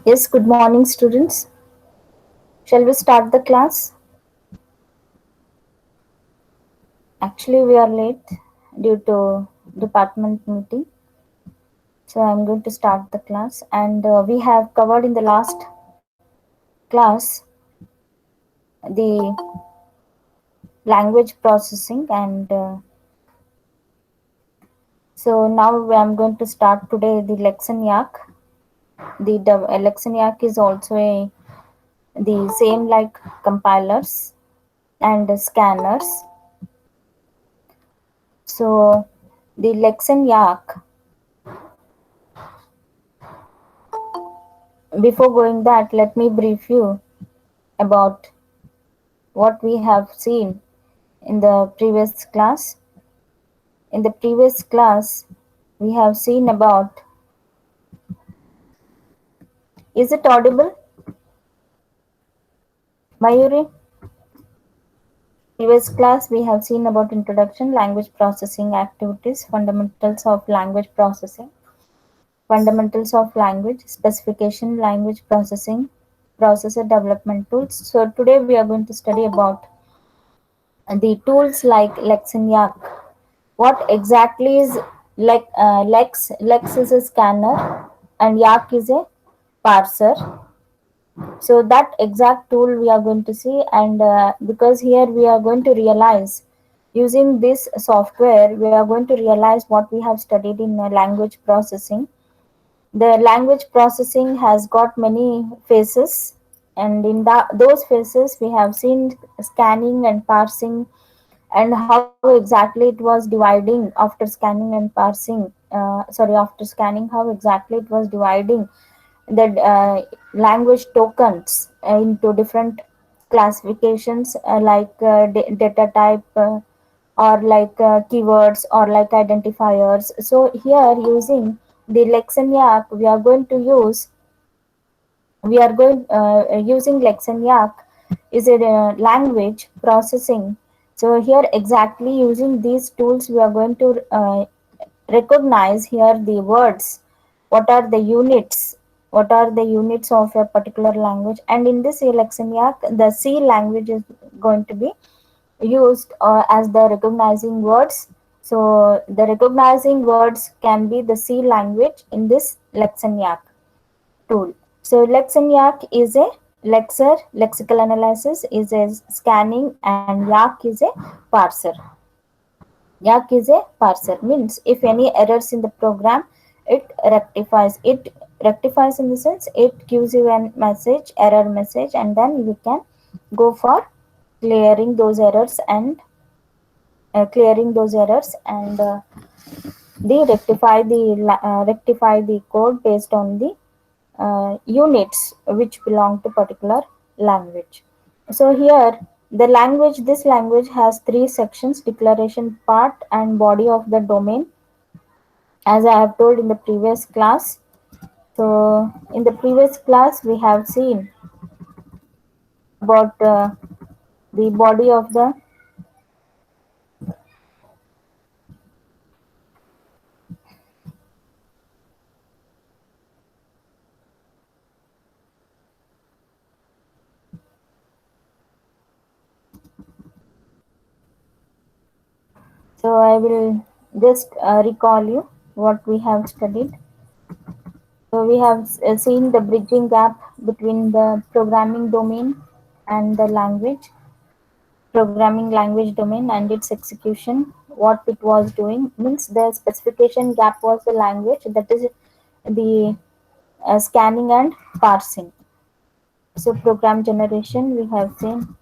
Yes, good morning, students. Shall we start the class? Actually, we are late due to department meeting. So, I'm going to start the class. And we have covered in the last class the language processing. And so, now I'm going to start today the Lexan The Lexan is also the same like compilers and scanners. So, the Lexan before going that, let me brief you about what we have seen in the previous class. In the previous class, we have seen about, is it audible, Mayuri? Previous class, we have seen about introduction, language processing activities, fundamentals of language processing, fundamentals of language, specification, language processing, processor development tools. So today we are going to study about the tools like Lex and Yak. What exactly is Lex? Lex is a scanner and Yak is a parser. So that exact tool we are going to see, and because here we are going to realize using this software, we are going to realize what we have studied in language processing. The language processing has got many phases, and in those phases we have seen scanning and parsing, and how exactly it was dividing after scanning and parsing. After scanning, how exactly it was dividing the language tokens into different classifications, data type, or keywords, or like identifiers. So here, using the Lexan we are going using Lexan is a language processing. So here, exactly using these tools, we are going to recognize here the words. What are the units? What are the units of a particular language? And in this Lexan the C language is going to be used as the recognizing words. So the recognizing words can be the C language in this Lexan tool. So Lexan is a lexer, lexical analysis is a scanning, and Yak is a parser. Yak is a parser, means if any errors in the program, it rectifies. It rectifies in the sense it gives you a message, error message, and then you can go for clearing those errors and they rectify the code based on the units which belong to particular language. So here this language has three sections: declaration part and body of the domain, as I have told in the previous class. So in the previous class we have seen about the body of the. So I will just recall you what we have studied. So we have seen the bridging gap between the programming domain and the programming language domain and its execution. What it was doing means the specification gap was the language, that is the scanning and parsing. So program generation we have seen,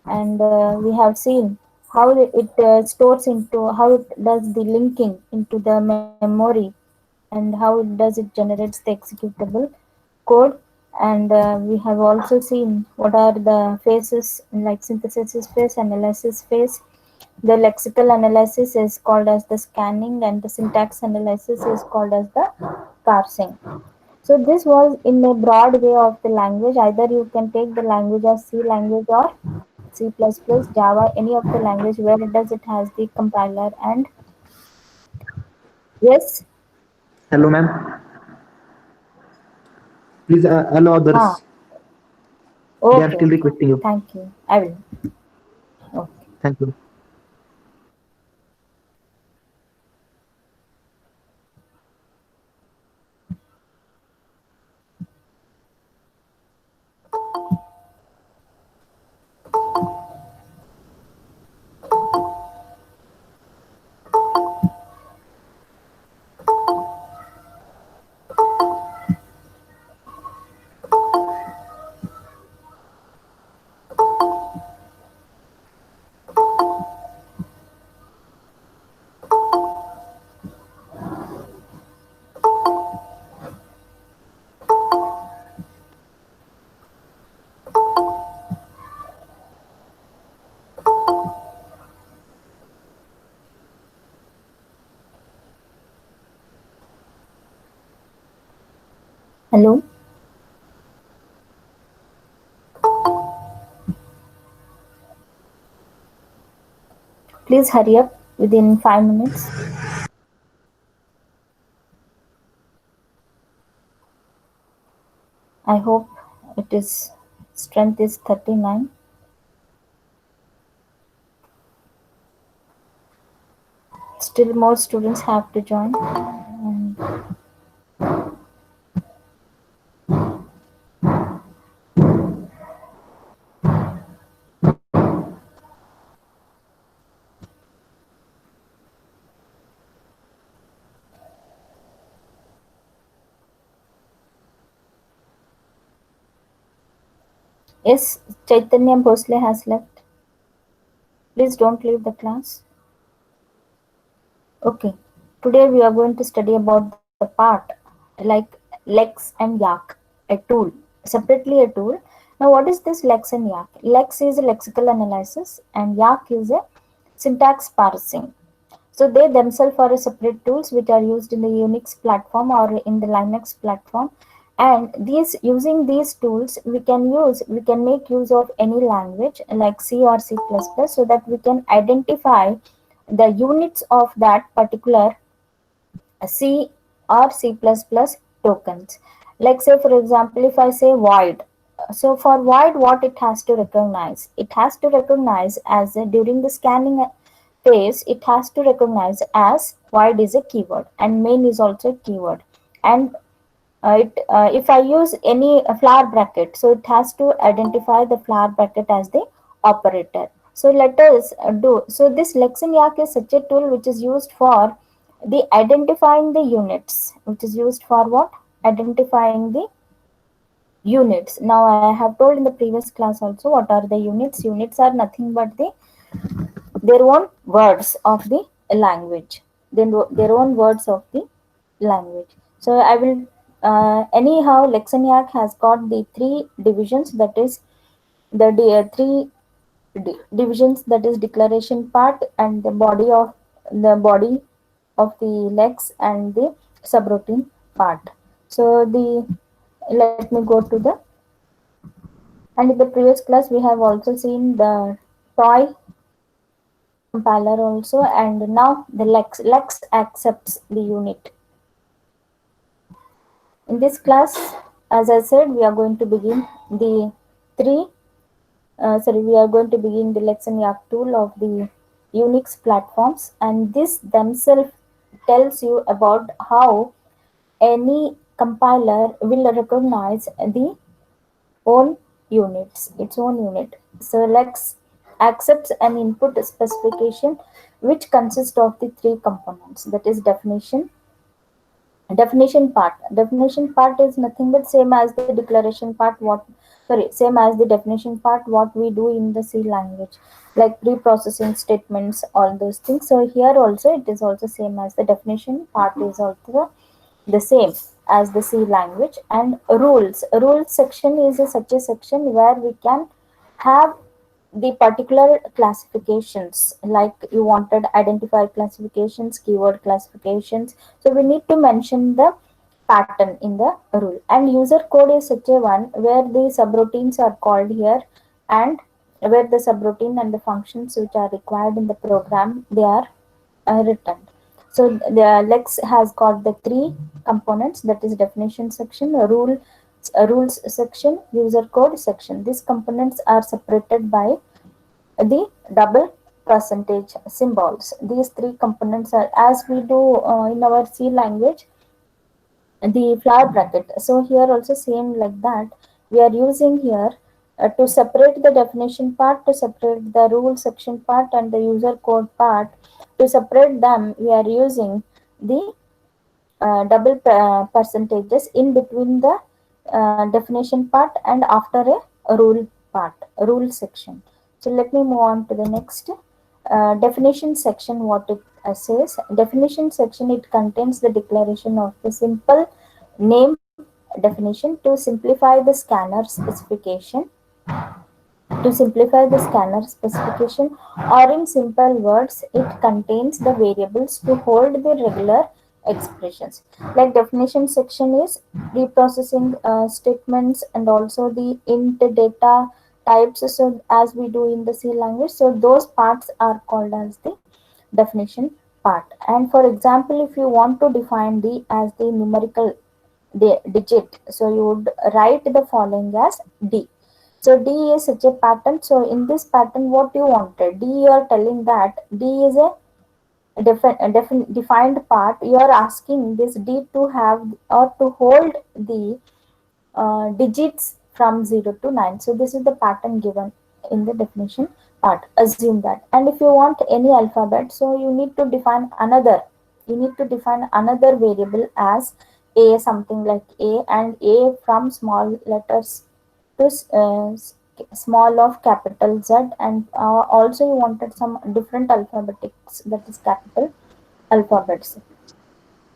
and we have seen how it stores into, how it does the linking into the memory, and how it does it generates the executable code. And we have also seen what are the phases, like synthesis phase, analysis phase. The lexical analysis is called as the scanning, and the syntax analysis is called as the parsing. So this was in a broad way of the language. Either you can take the language as C language or C++, Java, any of the language where it does it has the compiler. And yes, Hello, ma'am. Please allow ah, others. They are okay, still okay. requesting you. Thank you. I will. Okay. Thank you. Hello. Please hurry up within 5 minutes. I hope it is strength is 39. Still more students have to join. And yes, Chaitanya Bhosle has left. Please don't leave the class. Okay. Today we are going to study about the part like Lex and Yak, a tool, separately a tool. Now, what is this Lex and Yak? Lex is a lexical analysis, and Yak is a syntax parsing. So they themselves are separate tools which are used in the Unix platform or in the Linux platform. And these using these tools, we can make use of any language like C or C++, so that we can identify the units of that particular C or C++ tokens. Like say for example, if I say void, so for void, what it has to recognize? It has to recognize as during the scanning phase, it has to recognize as void is a keyword and main is also a keyword. And if I use any flower bracket, so it has to identify the flower bracket as the operator. So let us do. So this Lexiniac is such a tool which is used for the identifying the units, which is used for what? Identifying the units. Now I have told in the previous class also what are the units. Units are nothing but their own words of the language, then their own words of the language. So I will anyhow Lexaniac has got the three divisions, that is three divisions, that is declaration part and the body of the lex and the subroutine part. So the let me go to the, and in the previous class we have also seen the toy compiler also, and now the lex accepts the unit. In this class, as I said, we are going to begin the three we are going to begin the Lex and Yak tool of the Unix platforms, and this themselves tells you about how any compiler will recognize the own units, its own unit. So Lex accepts an input specification which consists of the three components, that is definition part. Definition part is nothing but same as the declaration part, what same as the definition part what we do in the C language, like pre-processing statements, all those things. So here also it is also same as the definition part is also the same as the C language. And rules section is such a section where we can have the particular classifications, like you wanted identifier classifications, keyword classifications. So we need to mention the pattern in the rule. And user code is such a one where the subroutines are called here, and where the subroutine and the functions which are required in the program they are written. So the Lex has got the three components, that is definition section, rules section, user code section. These components are separated by the double percentage symbols. These three components are as we do in our C language, the flower bracket. So here also same like that. We are using here to separate the definition part, to separate the rule section part and the user code part. To separate them, we are using the double percentages in between the definition part and after a rule part, rule section. So let me move on to the next definition section. What it says, definition section, it contains the declaration of the simple name definition to simplify the scanner specification, or in simple words, it contains the variables to hold the regular expressions. Like definition section is reprocessing statements and also the int data types. So as we do in the C language, so those parts are called as the definition part. And for example, if you want to define the as the numerical digit, so you would write the following as D. So D is such a pattern. So in this pattern, what you wanted, D, you are telling that D is a defined part. You are asking this D to have or to hold the digits from 0 to 9. So this is the pattern given in the definition part. Assume that. And if you want any alphabet, so you need to define another. You need to define another variable as a, something like a, and a from small letters to small of capital Z, and also you wanted some different alphabetics, that is capital alphabets.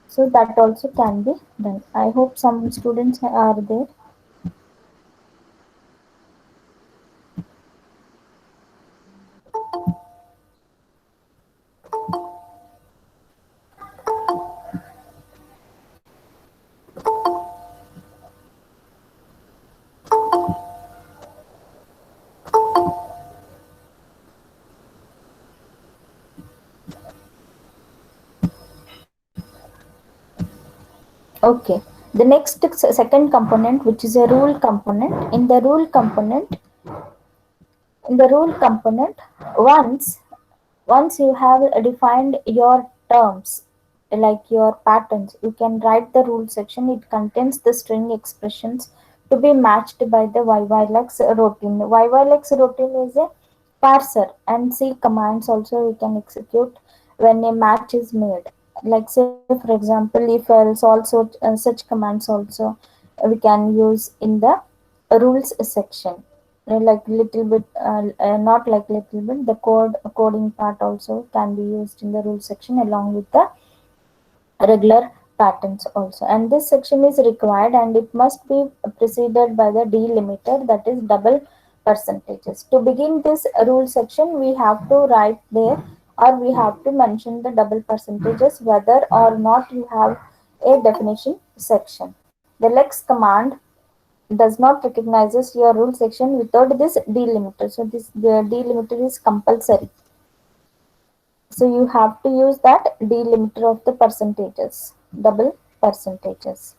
So that also can be done. I hope some students are there. Okay. The next second component, which is a rule component. In the rule component, once once you have defined your terms, like your patterns, you can write the rule section. It contains the string expressions to be matched by the YYLX routine. YYLX routine is a parser, and C commands also we can execute when a match is made. Like say for example, if else also such commands also we can use in the rules section. Like little bit, not like little bit, the coding part also can be used in the rule section along with the regular patterns also. And this section is required and it must be preceded by the delimiter, that is double percentages. To begin this rule section, we have to write there, or we have to mention the double percentages whether or not you have a definition section. The Lex command does not recognizes your rule section without this delimiter. So this the delimiter is compulsory. So you have to use that delimiter of the percentages, double percentages.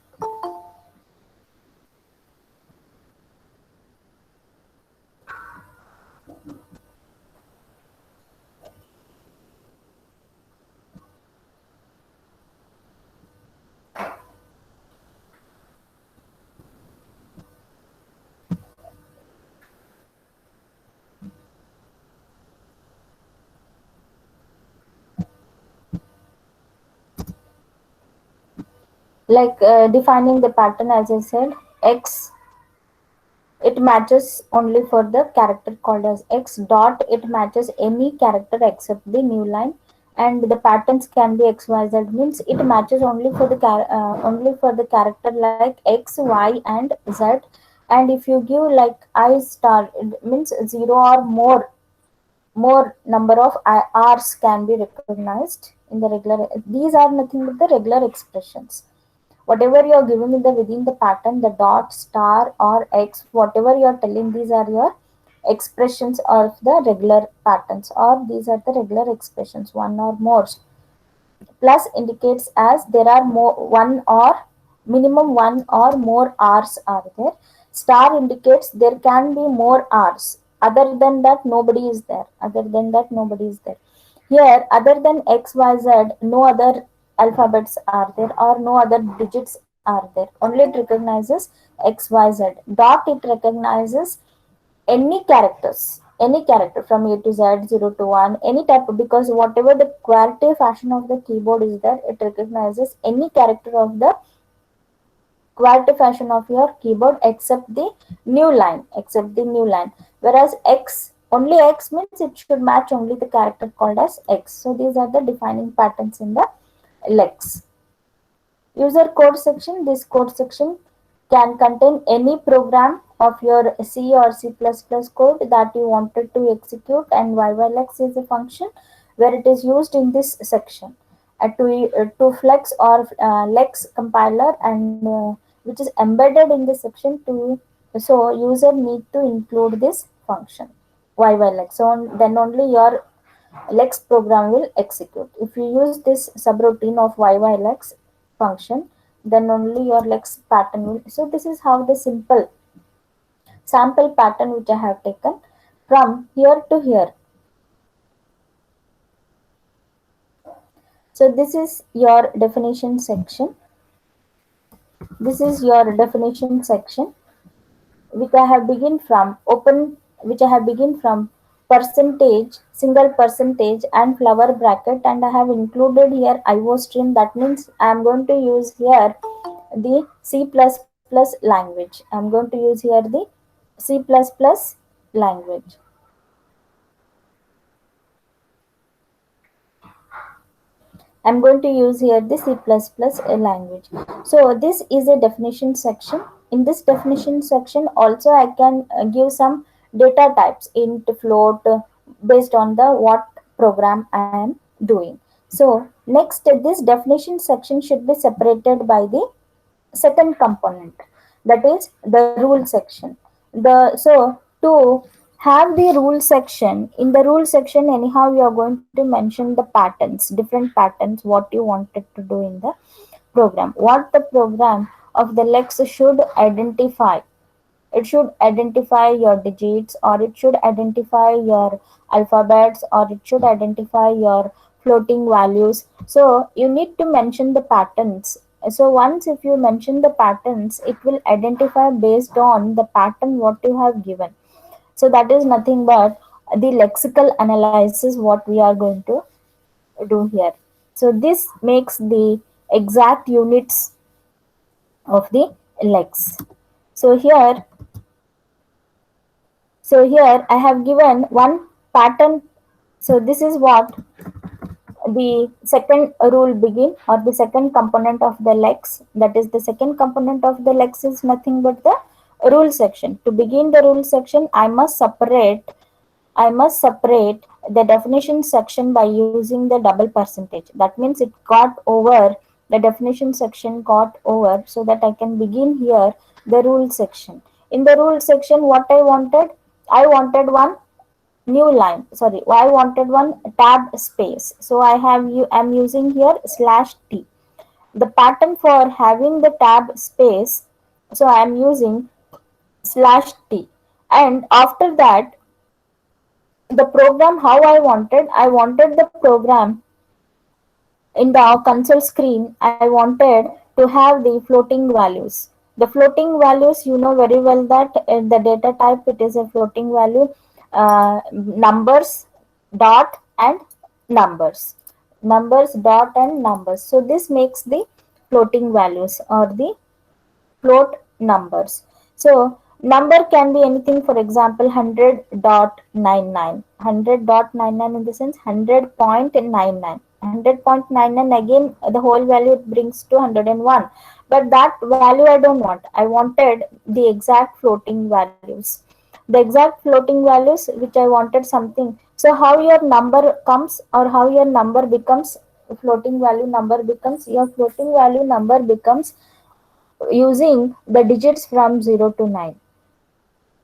Like defining the pattern, as I said, X it matches only for the character called as X. Dot, it matches any character except the new line. And the patterns can be XYZ, means it matches only for the only for the character like X, Y, and Z. And if you give like I star, it means zero or more number of R's can be recognized in the regular. These are nothing but the regular expressions. Whatever you are giving in the within the pattern, the dot, star, or X, whatever you are telling, these are your expressions of the regular patterns, or these are the regular expressions, one or more. Plus indicates as there are more one or minimum one or more R's are there. Star indicates there can be more R's. Other than that, nobody is there. Other than that, nobody is there. Here, other than X, Y, Z, no other alphabets are there or no other digits are there. Only it recognizes X, Y, Z. Dot, it recognizes any character from A to Z, 0 to 1, any type, because whatever the QWERTY fashion of the keyboard is there, it recognizes any character of the QWERTY fashion of your keyboard except the new line. Whereas X, only X means it should match only the character called as X. So these are the defining patterns in the LEX. User code section. This code section can contain any program of your C or C++ code that you wanted to execute, and YYLEX is a function where it is used in this section to flex or lex compiler, and which is embedded in this section to, so user need to include this function YYLEX. So then only your Lex program will execute. If you use this subroutine of YYLEX function, then only your Lex pattern will. So this is how the simple sample pattern which I have taken from here to here. So this is your definition section. This is your definition section, which I have begin from which I have begin from percentage, single percentage, and flower bracket, and I have included here IO stream. That means I am going to use here the C++ language. I am going to use here the C++ language. I'm going to use here the C++ language. So this is a definition section. In this definition section also I can give some data types int, float, based on the what program I am doing. So next, this definition section should be separated by the second component, that is the rule section. To have the rule section, in the rule section anyhow you are going to mention the patterns, different patterns, what you wanted to do in the program, what the program of the Lex should identify. It should identify your digits, or it should identify your alphabets, or it should identify your floating values. So you need to mention the patterns. So once if you mention the patterns, it will identify based on the pattern what you have given. So that is nothing but the lexical analysis what we are going to do here. So this makes the exact units of the lex. So here I have given one pattern. So this is what the second rule begin, or the second component of the lex. That is the second component of the lex is nothing but the rule section. To begin the rule section, I must separate the definition section by using the double percentage. That means it got over, the definition section got over, so that I can begin here the rule section. In the rule section, what I wanted one new line, sorry, I wanted one tab space. So I'm using here /t. The pattern for having the tab space, so I am using /t. And after that, the program how I wanted the program in the console screen, I wanted to have the floating values. The floating values, you know very well that the data type, it is a floating value, numbers, dot, and numbers. Numbers, dot, and numbers. So this makes the floating values or the float numbers. So Number can be anything, for example, 100.99. 100.99 in the sense 100.99. 100.99 again, the whole value it brings to 101. But that value I don't want. I wanted the exact floating values. The exact floating values which I wanted something. So how your number comes, or how your number becomes floating value number becomes, your floating value number becomes using the digits from 0 to 9.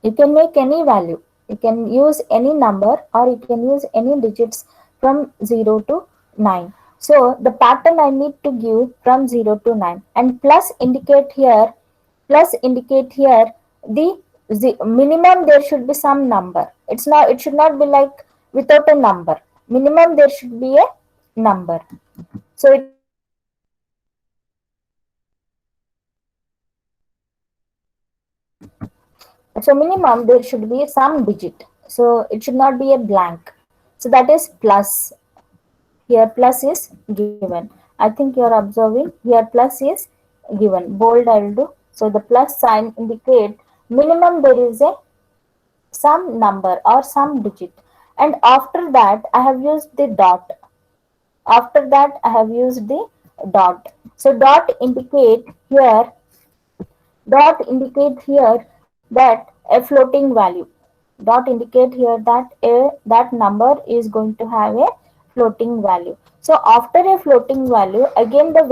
You can make any value. You can use any number, or you can use any digits from 0 to 9. So the pattern I need to give from 0 to 9, and plus indicate here the minimum. There should be some number. It should not be like without a number. Minimum there should be a number. So it should be so minimum there should be some digit. So it should not be a blank. So that is plus. Here plus is given. I think you are observing. Here plus is given. Bold I will do. So the plus sign indicate minimum there is a some number or some digit. And after that I have used the dot. After that I have used the dot. So dot indicate here that a floating value. Dot indicate here that that number is going to have a floating value. So after a floating value, again the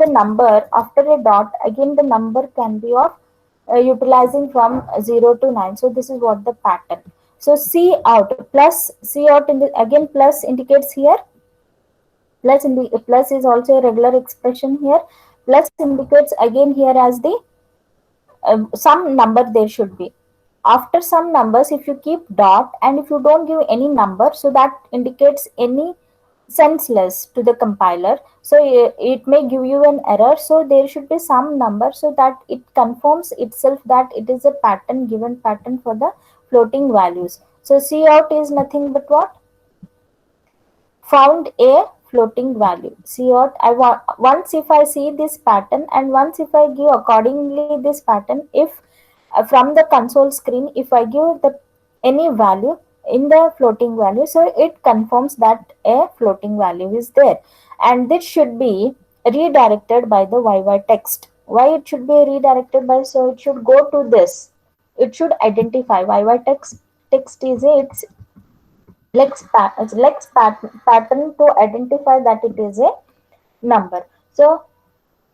number after a dot, again the number can be of utilizing from 0 to 9. So this is what the pattern. So C out plus C out in the again plus indicates here. Plus is also a regular expression here. Plus indicates again here as the some number there should be. After some numbers, if you keep dot and if you don't give any number, so that indicates any senseless to the compiler. So it may give you an error. So there should be some number so that it confirms itself that it is a pattern, given pattern for the floating values. So C out is nothing but what? Found a floating value. See what I want. Once if I see this pattern, and once if I give accordingly this pattern, if from the console screen, if I give the any value in the floating value, so it confirms that a floating value is there, and this should be redirected by the YY text. Why it should be redirected by? So it should go to this. It should identify YY text. Text is its pattern to identify that it is a number. So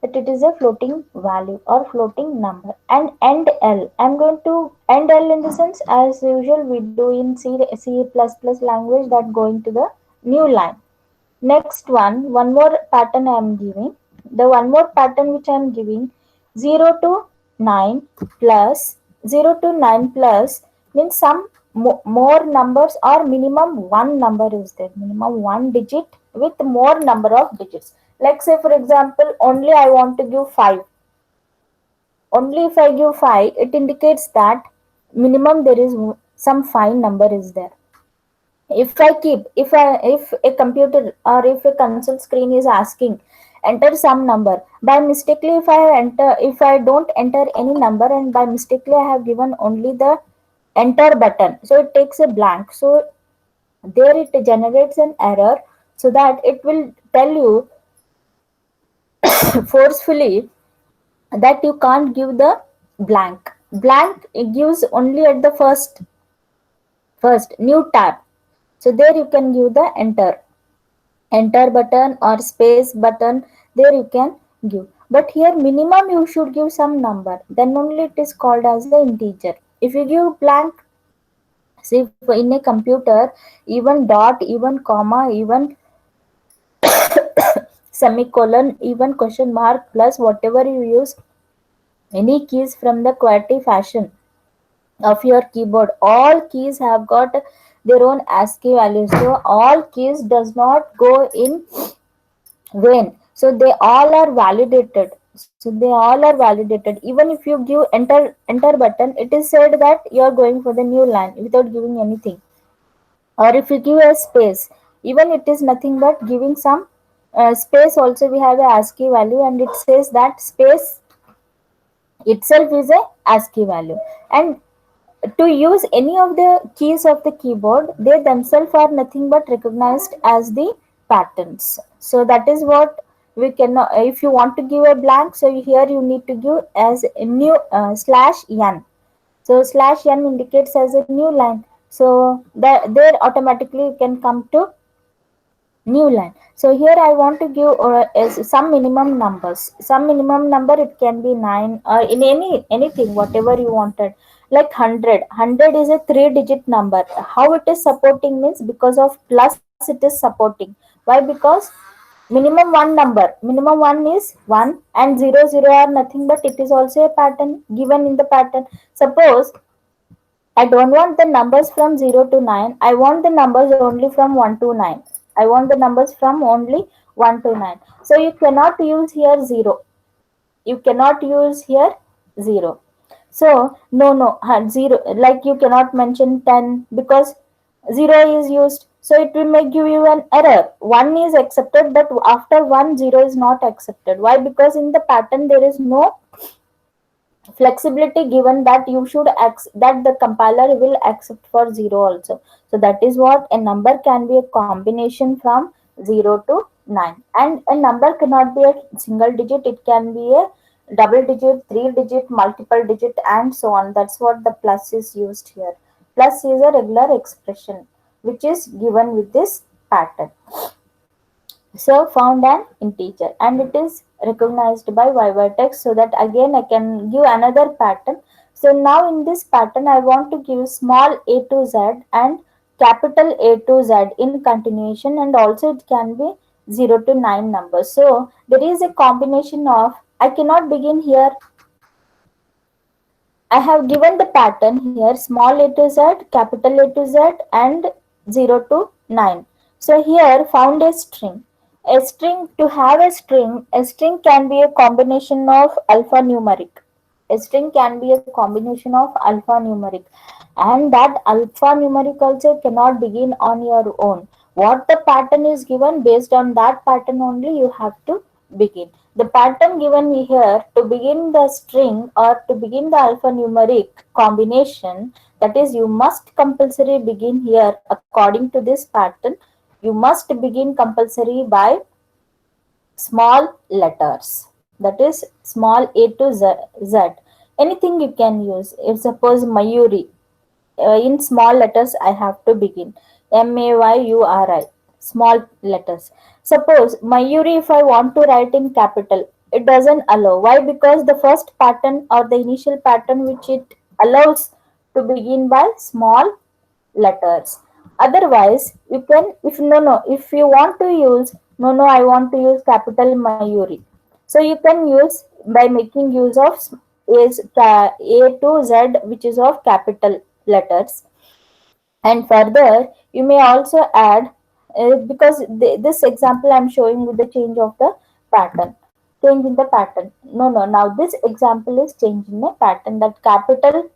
that it is a floating value or floating number. And end L. I'm going to end L in the sense, as usual we do in C++ language, that going to the new line. Next one more pattern I am giving. The one more pattern which I am giving, 0 to 9 plus 0 to 9 plus means some more numbers, or minimum one number is there. Minimum one digit with more number of digits. Like say for example, only I want to give 5. Only if I give 5, it indicates that minimum there is some 5 number is there. If a computer or if a console screen is asking enter some number, by mistakenly if I don't enter any number, and by mistakenly I have given only the enter button, so it takes a blank. So there it generates an error, so that it will tell you forcefully that you can't give the blank. It gives only at the first new tab. So there you can give the enter button or space button. There you can give, but here minimum you should give some number, then only it is called as the integer. If you give blank, see in a computer, even dot, even comma, even semicolon, even question mark, plus whatever you use, any keys from the QWERTY fashion of your keyboard, all keys have got their own ASCII values. So all keys does not go in vain. So they all are validated. Even if you give enter button, it is said that you are going for the new line without giving anything. Or if you give a space, even it is nothing but giving some space. Also we have a ASCII value, and it says that space itself is a ASCII value. And to use any of the keys of the keyboard, they themselves are nothing but recognized as the patterns. So that is what we cannot, if you want to give a blank, so here you need to give as a new slash n. So slash n indicates as a new line. So that there automatically you can come to new line. So here I want to give is some minimum numbers, some minimum number. It can be 9 or in anything whatever you wanted, like 100 is a 3 digit number. How it is supporting means because of plus it is supporting. Why? Because minimum one number, minimum one is 1, and 0 0 are nothing but it is also a pattern given in the pattern. Suppose I don't want the numbers from 0 to 9. I want the numbers only from 1 to 9. I want the numbers from only 1 to 9. So you cannot use here 0. You cannot use here 0. So, no, 0. Like you cannot mention 10 because 0 is used. So it will make you an error. 1 is accepted, but after 1, 0 is not accepted. Why? Because in the pattern there is no flexibility given that you should that the compiler will accept for 0 also. So that is what a number can be a combination from 0 to 9, and a number cannot be a single digit. It can be a double digit, 3 digit, multiple digit, and so on. That's what the plus is used here. Plus is a regular expression which is given with this pattern. So found an integer and it is recognized by y vertex, so that again I can give another pattern. So now in this pattern I want to give small a to z and capital A to z in continuation, and also it can be 0 to 9 numbers. So there is a combination of, I cannot begin here. I have given the pattern here small a to z, capital A to z, and 0 to 9. So here found a string. A string, to have a string can be a combination of alphanumeric. A string can be a combination of alphanumeric, and that alphanumeric also cannot begin on your own. What the pattern is given, based on that pattern only you have to begin. The pattern given here to begin the string or to begin the alphanumeric combination, that is you must compulsory begin here according to this pattern. You must begin compulsory by small letters, that is small a to z. Anything you can use. If suppose Mayuri, in small letters I have to begin. Mayuri, small letters. Suppose Mayuri, if I want to write in capital, it doesn't allow. Why? Because the first pattern or the initial pattern which it allows to begin by small letters. Otherwise, you can, if if you want to use, I want to use capital Mayuri. So you can use by making use of is A to Z, which is of capital letters. And further, you may also add, because this example I'm showing with the change of the pattern, change in the pattern. Now this example is change in the pattern, that capital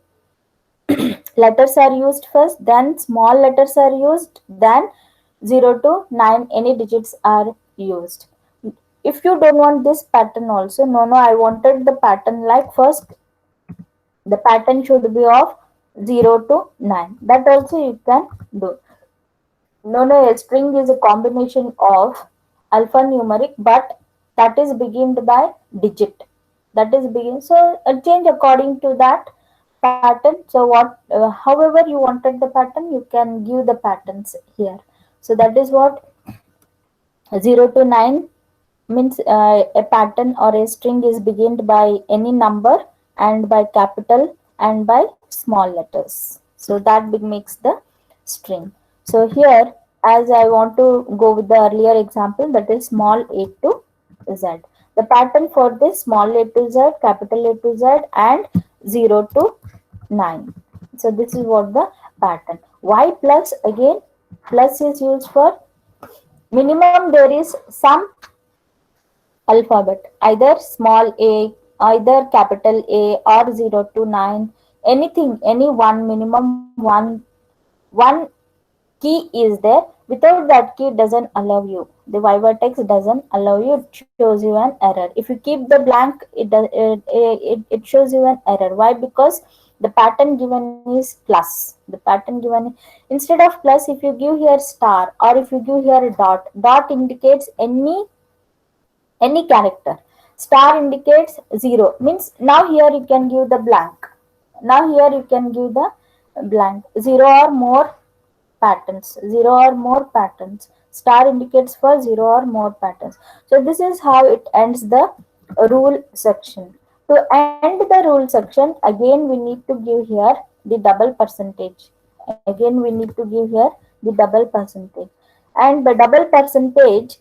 letters are used first, then small letters are used, then 0 to 9 any digits are used. If you don't want this pattern also, I wanted the pattern like first the pattern should be of 0 to 9. That also you can do. A string is a combination of alphanumeric, but that is beginned by digit. That is begin. So change according to that pattern. So however you wanted the pattern, you can give the patterns here. So that is what 0 to 9 means. A pattern or a string is beginned by any number and by capital and by small letters. So that makes the string. So here, as I want to go with the earlier example, that is small a to z. The pattern for this small a to z, capital A to z, and 0 to 9. So this is what the pattern. Why plus? Again, plus is used for minimum there is some alphabet, either small a, either capital A, or 0 to 9, anything, any one, minimum one key is there. Without that key, doesn't allow you. The y vertex doesn't allow you, it shows you an error. If you keep the blank, it shows you an error. Why? Because the pattern given is plus. The pattern given, instead of plus, if you give here star or if you give here a dot indicates any character. Star indicates 0, means now here you can give the blank. Now here you can give the blank. 0 or more patterns. 0 or more patterns. Star indicates for 0 or more patterns. So this is how it ends the rule section. To end the rule section, again we need to give here the double percentage. Again we need to give here the double percentage. And the double percentage,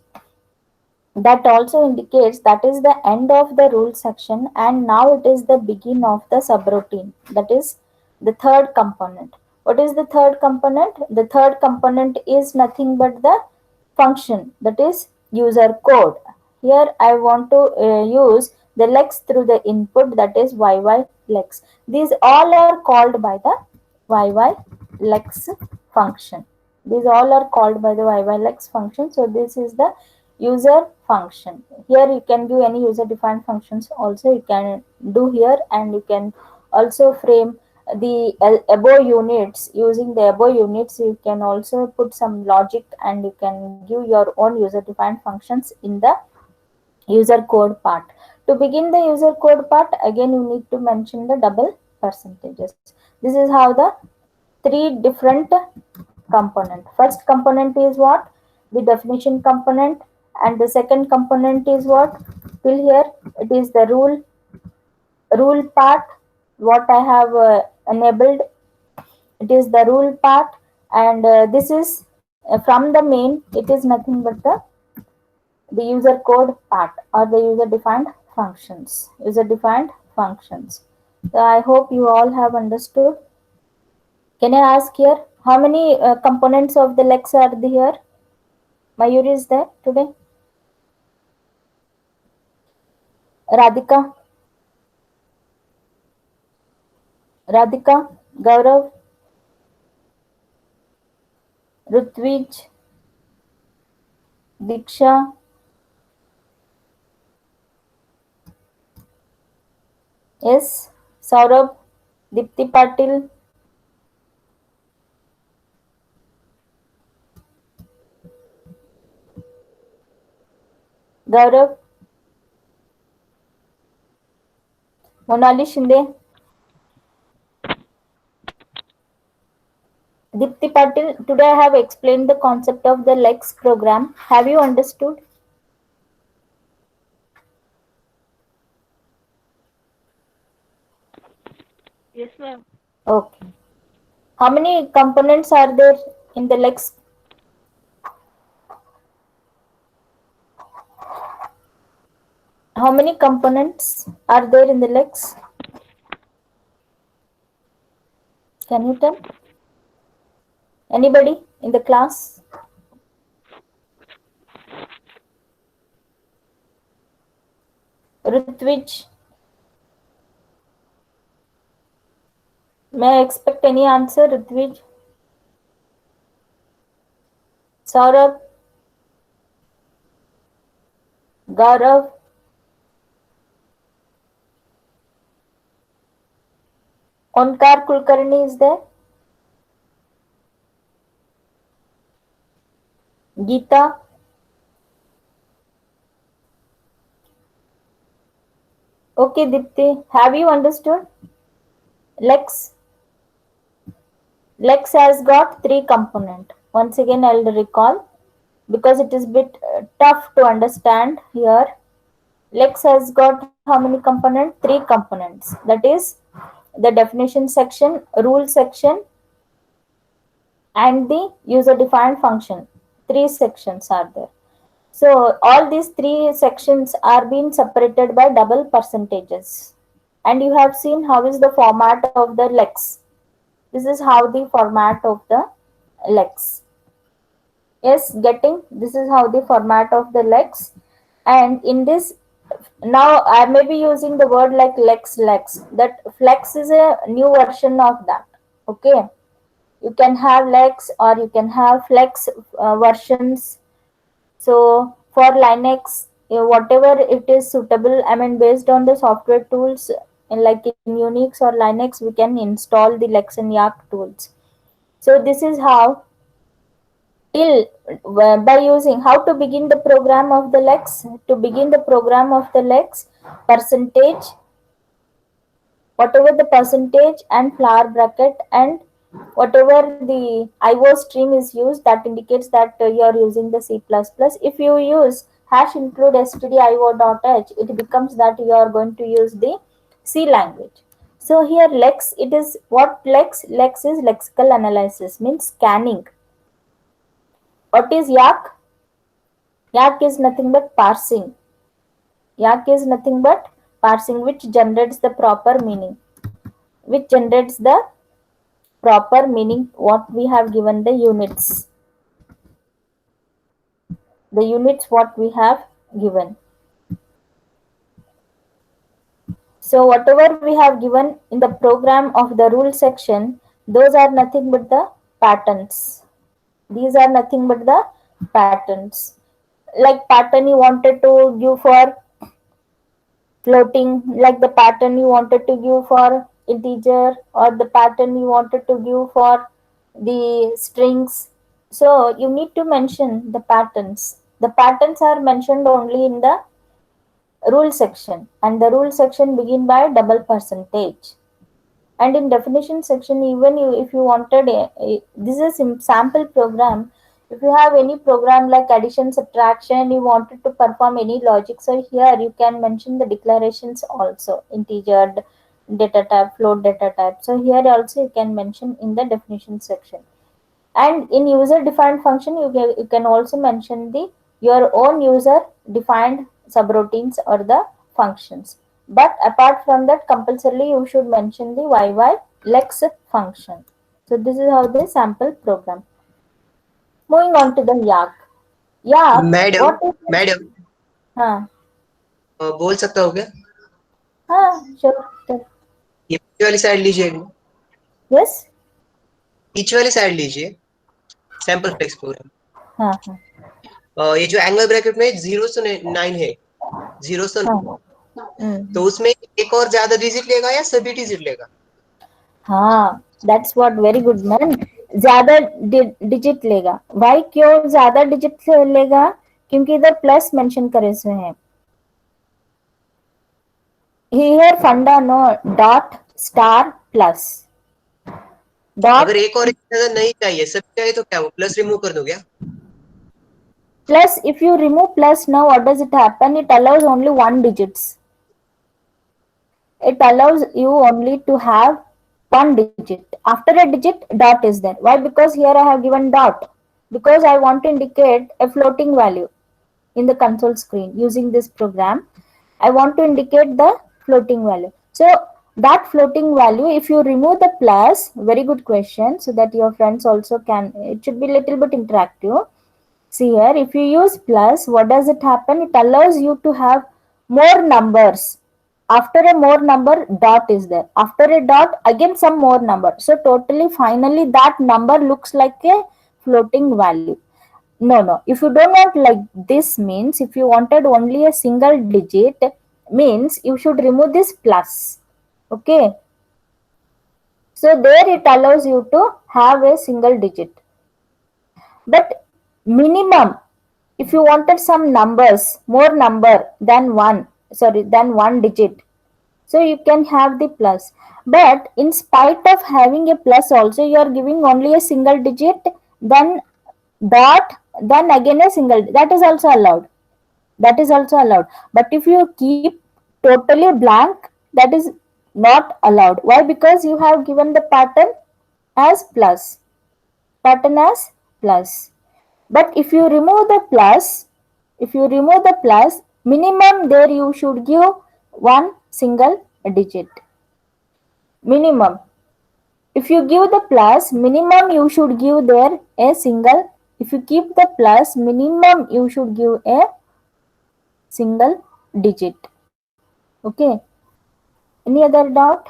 that also indicates that is the end of the rule section, and now it is the begin of the subroutine, that is the third component. What is the third component? The third component is nothing but the function, that is user code. Here I want to use the lex through the input, that is yylex. These all are called by the yylex function. These all are called by the yylex function. So this is the user function. Here you can do any user defined functions also you can do here, and you can also frame the above units. Using the above units you can also put some logic, and you can give your own user defined functions in the user code part. To begin the user code part, again you need to mention the double percentages. This is how the three different component. First component is what? The definition component. And the second component is what? Till here it is the rule part, what I have enabled. It is the rule part, and this is from the main, it is nothing but the user code part, or the user defined functions. So I hope you all have understood. Can I ask here, how many components of the lex are here? Mayuri is there today? Radhika? Radhika? Gaurav? Rutvij? Diksha? Yes? Saurabh? Dipti Patil? Gaurav? Monali Shinde? Dipti Patil, today I have explained the concept of the Lex program. Have you understood? Yes, ma'am. Okay. How many components are there in the Lex? How many components are there in the Lex? Can you tell? Anybody in the class? Ritvij? May I expect any answer, Ritvij? Saurabh? Gaurav? Onkar Kulkarni is there? Geeta? Okay, Dipti, have you understood? Lex has got three components. Once again, I'll recall because it is bit tough to understand here. Lex has got how many components? Three components. That is the definition section, rule section, and the user defined function. Three sections are there. So all these three sections are being separated by double percentages. And you have seen how is the format of the Lex. This is how the format of the Lex. Yes, getting? This is how the format of the Lex. And in this, now I may be using the word like lex. That flex is a new version of that. Okay. You can have lex or you can have flex versions. So for Linux, whatever it is suitable, I mean, based on the software tools, like in Unix or Linux, we can install the Lex and Yak tools. So this is how, till by using how to begin the program of the Lex. To begin the program of the Lex, percentage, whatever the percentage and flower bracket, and whatever the IO stream is used, that indicates that you are using the C++. If you use hash include stdio.h, it becomes that you are going to use the C language. So here Lex, it is what Lex? Lex is lexical analysis, means scanning. What is Yak? Yak is nothing but parsing. Yak is nothing but parsing, which generates the proper meaning. Which generates the proper meaning what we have given the units. The units what we have given. So whatever we have given in the program of the rule section, those are nothing but the patterns. These are nothing but the patterns. Like pattern you wanted to give for floating, like the pattern you wanted to give for integer, or the pattern you wanted to give for the strings. So you need to mention the patterns. The patterns are mentioned only in the rule section, and the rule section begin by double percentage. And in definition section, even you, if you wanted this is a sample program. If you have any program like addition, subtraction, you wanted to perform any logic, so here you can mention the declarations also, integer, data type, float data type. So here also you can mention in the definition section. And in user defined function, you can also mention the your own user defined subroutines or the functions. But apart from that, compulsorily you should mention the YY-lex function. So this is how the sample program. Moving on to the Yak. Yak, madam what is it? Madam हाँ बोल सकता हूँ क्या? हाँ sure. ये पीछे वाली side लीजिए एक मिनट। Yes. पीछे वाली साइड लीजिए, सैंपल फ्लेक्स प्रोग्राम। हाँ ये जो एंगल ब्रैकेट में 0 से 9 है, 0 से 9, तो उसमें एक और ज्यादा डिजिट लेगा या सभी डिजिट लेगा? हाँ, that's what, very good man. ज्यादा डिजिट लेगा. वाई क्यों ज्यादा डिजिट लेगा? क्योंकि इधर प्लस मेंशन करे से है. Here फंडा no dot star plus dot. अगर एक और ज्यादा नहीं चाहिए, सब चाहिए, तो क्या वो प्लस रिमूव कर दो क्या? Plus, if you remove plus, now what does it happen? It allows only one digits. It allows you only to have one digit. After a digit, dot is there. Why? Because here I have given dot. Because I want to indicate a floating value in the console screen using this program. I want to indicate the floating value. So that floating value, if you remove the plus, very good question, so that your friends also can, it should be little bit interactive. See here, if you use plus, what does it happen? It allows you to have more numbers. After a more number, dot is there. After a dot, again some more number. So totally, finally, that number looks like a floating value. No. If you don't want like this, means if you wanted only a single digit, means you should remove this plus. Okay. So there it allows you to have a single digit. But minimum, if you wanted some numbers, more number than one digit, so you can have the plus. But in spite of having a plus also, you are giving only a single digit, then dot, then again a single, that is also allowed. That is also allowed. But if you keep totally blank, that is not allowed. Why? Because you have given the pattern as plus. Pattern as plus. But if you remove the plus, minimum there you should give one single digit. Minimum. If you give the plus, minimum you should give there a single. If you keep the plus, minimum you should give a single digit. Okay. Any other doubt?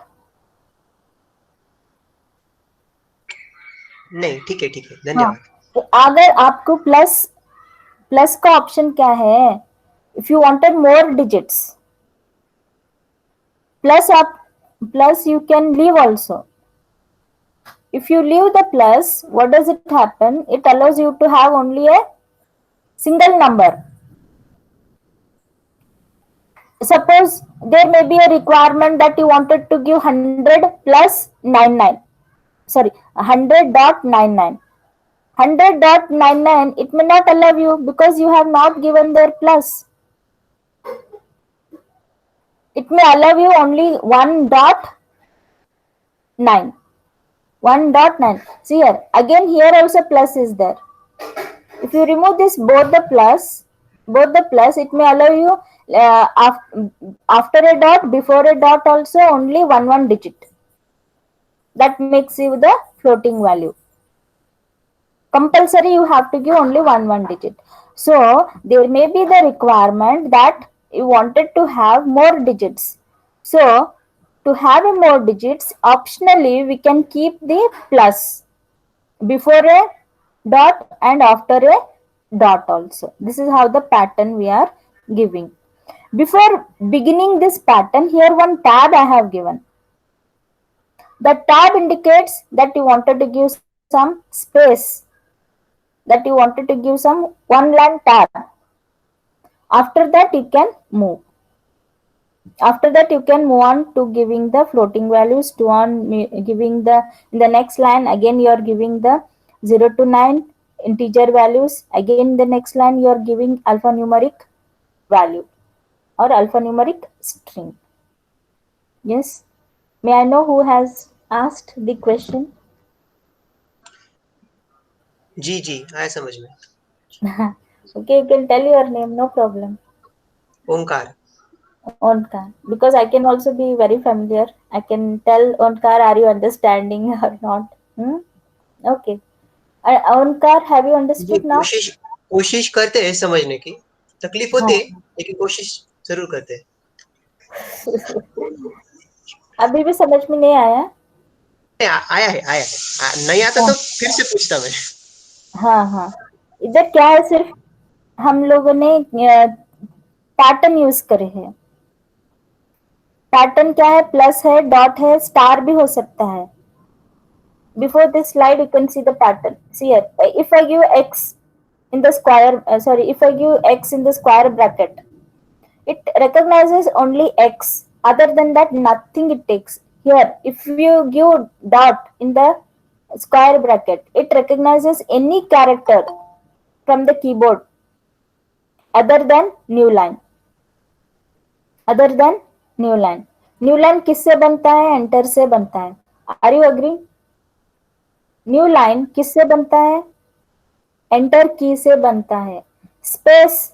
नहीं, ठीक है, धन्यवाद। अगर आपको plus plus का option क्या है? If you wanted more digits, plus you can leave also. If you leave the plus, what does it happen? It allows you to have only a single number. Suppose there may be a requirement that you wanted to give 100 plus 99. Sorry, 100.99. 100.99, it may not allow you because you have not given their plus. It may allow you only 1.9. 1.9. See here, again here also plus is there. If you remove this both the plus, it may allow you after a dot, before a dot also only one digit. That makes you the floating value. Compulsory you have to give only one digit. So there may be the requirement that you wanted to have more digits. So to have a more digits, optionally we can keep the plus before a dot and after a dot also. This is how the pattern we are giving. Before beginning this pattern, here one tab I have given. The tab indicates that you wanted to give some space, that you wanted to give some one line tab. After that you can move. After that you can move on to giving the floating values, to on giving the, in the next line again you are giving the 0 to 9 integer values. Again in the next line you are giving alphanumeric value or alphanumeric string. Yes. May I know who has asked the question? जी जी आया समझ में. Okay, you can tell your name, no problem. Onkar. Onkar, because I can also be very familiar. I can tell Onkar, are you understanding or not? Okay. Onkar, have you ji understood now? कोशिश करते हैं समझने की. तकलीफ होती है लेकिन कोशिश जरूर करते हैं. अभी भी समझ में नहीं आया? आया है नहीं आता तो फिर से पूछता मैं. हाँ, इधर क्या है, सिर्फ हम लोगों ने पैटर्न यूज करे हैं. पैटर्न क्या है? प्लस है, डॉट है, स्टार भी हो सकता है. Before this slide you can see the pattern. See here, if I give x in the square, if I give x in the square bracket, it recognizes only x. Other than that, nothing it takes. Here, if you give dot in the square bracket, it recognizes any character from the keyboard other than new line. Other than new line. New line किससे बनता है? Enter से बनता है. Are you agree? New line किससे बनता है? Enter की से बनता है. स्पेस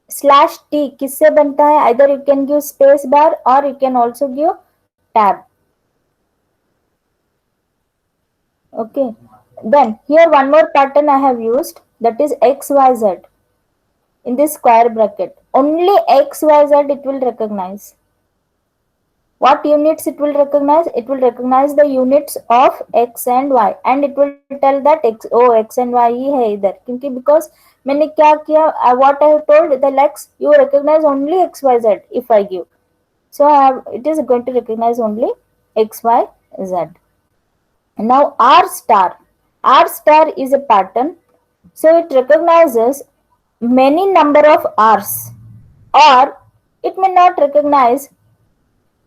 स्लैश टी किससे बनता है? Either you can give space bar और you can also give tab. Okay, then here one more pattern I have used, that is XYZ. In this square bracket, only XYZ it will recognize. What units it will recognize? It will recognize the units of x and y, and it will tell that x and y ही है इधर, क्योंकि because मैंने क्या किया, what I have told the lex, you recognize only XYZ if I give. So it is going to recognize only XYZ. Now R star is a pattern, so it recognizes many number of R's, or it may not recognize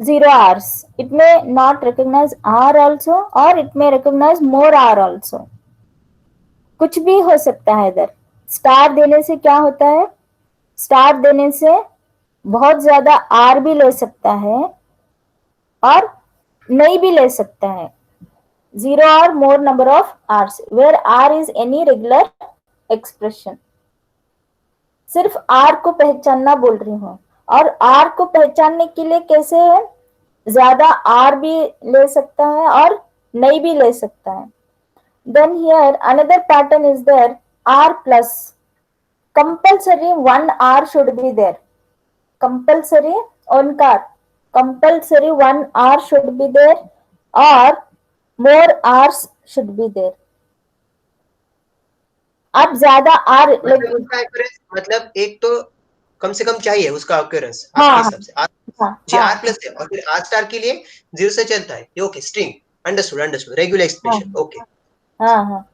0 R's. It may not recognize R also, or it may recognize more R also. कुछ भी हो सकता है इधर. Star देने से क्या होता है? स्टार देने से बहुत ज्यादा R भी ले सकता है और नहीं भी ले सकता है. 0 or more number of R's, where R is any regular expression. सिर्फ R को पहचानना बोल रही हूँ. और R को पहचानने के लिए कैसे है? ज्यादा R भी ले सकता है और नहीं भी ले सकता है. Then here another pattern is there, R plus. Compulsory one R should be there. Compulsory Onkar. Compulsory one R should be there, or more R's should be there. आप ज्यादा आर मतलब उसका occurrence, मतलब एक तो कम से कम चाहिए उसका occurrence हाँ आपके हाँ हिसाब से हाँ जी हाँ आर प्लस है और फिर आर स्टार के लिए 0 से चलता है okay string understood understood regular हाँ एक्सप्रेशन ओके हाँ हाँ।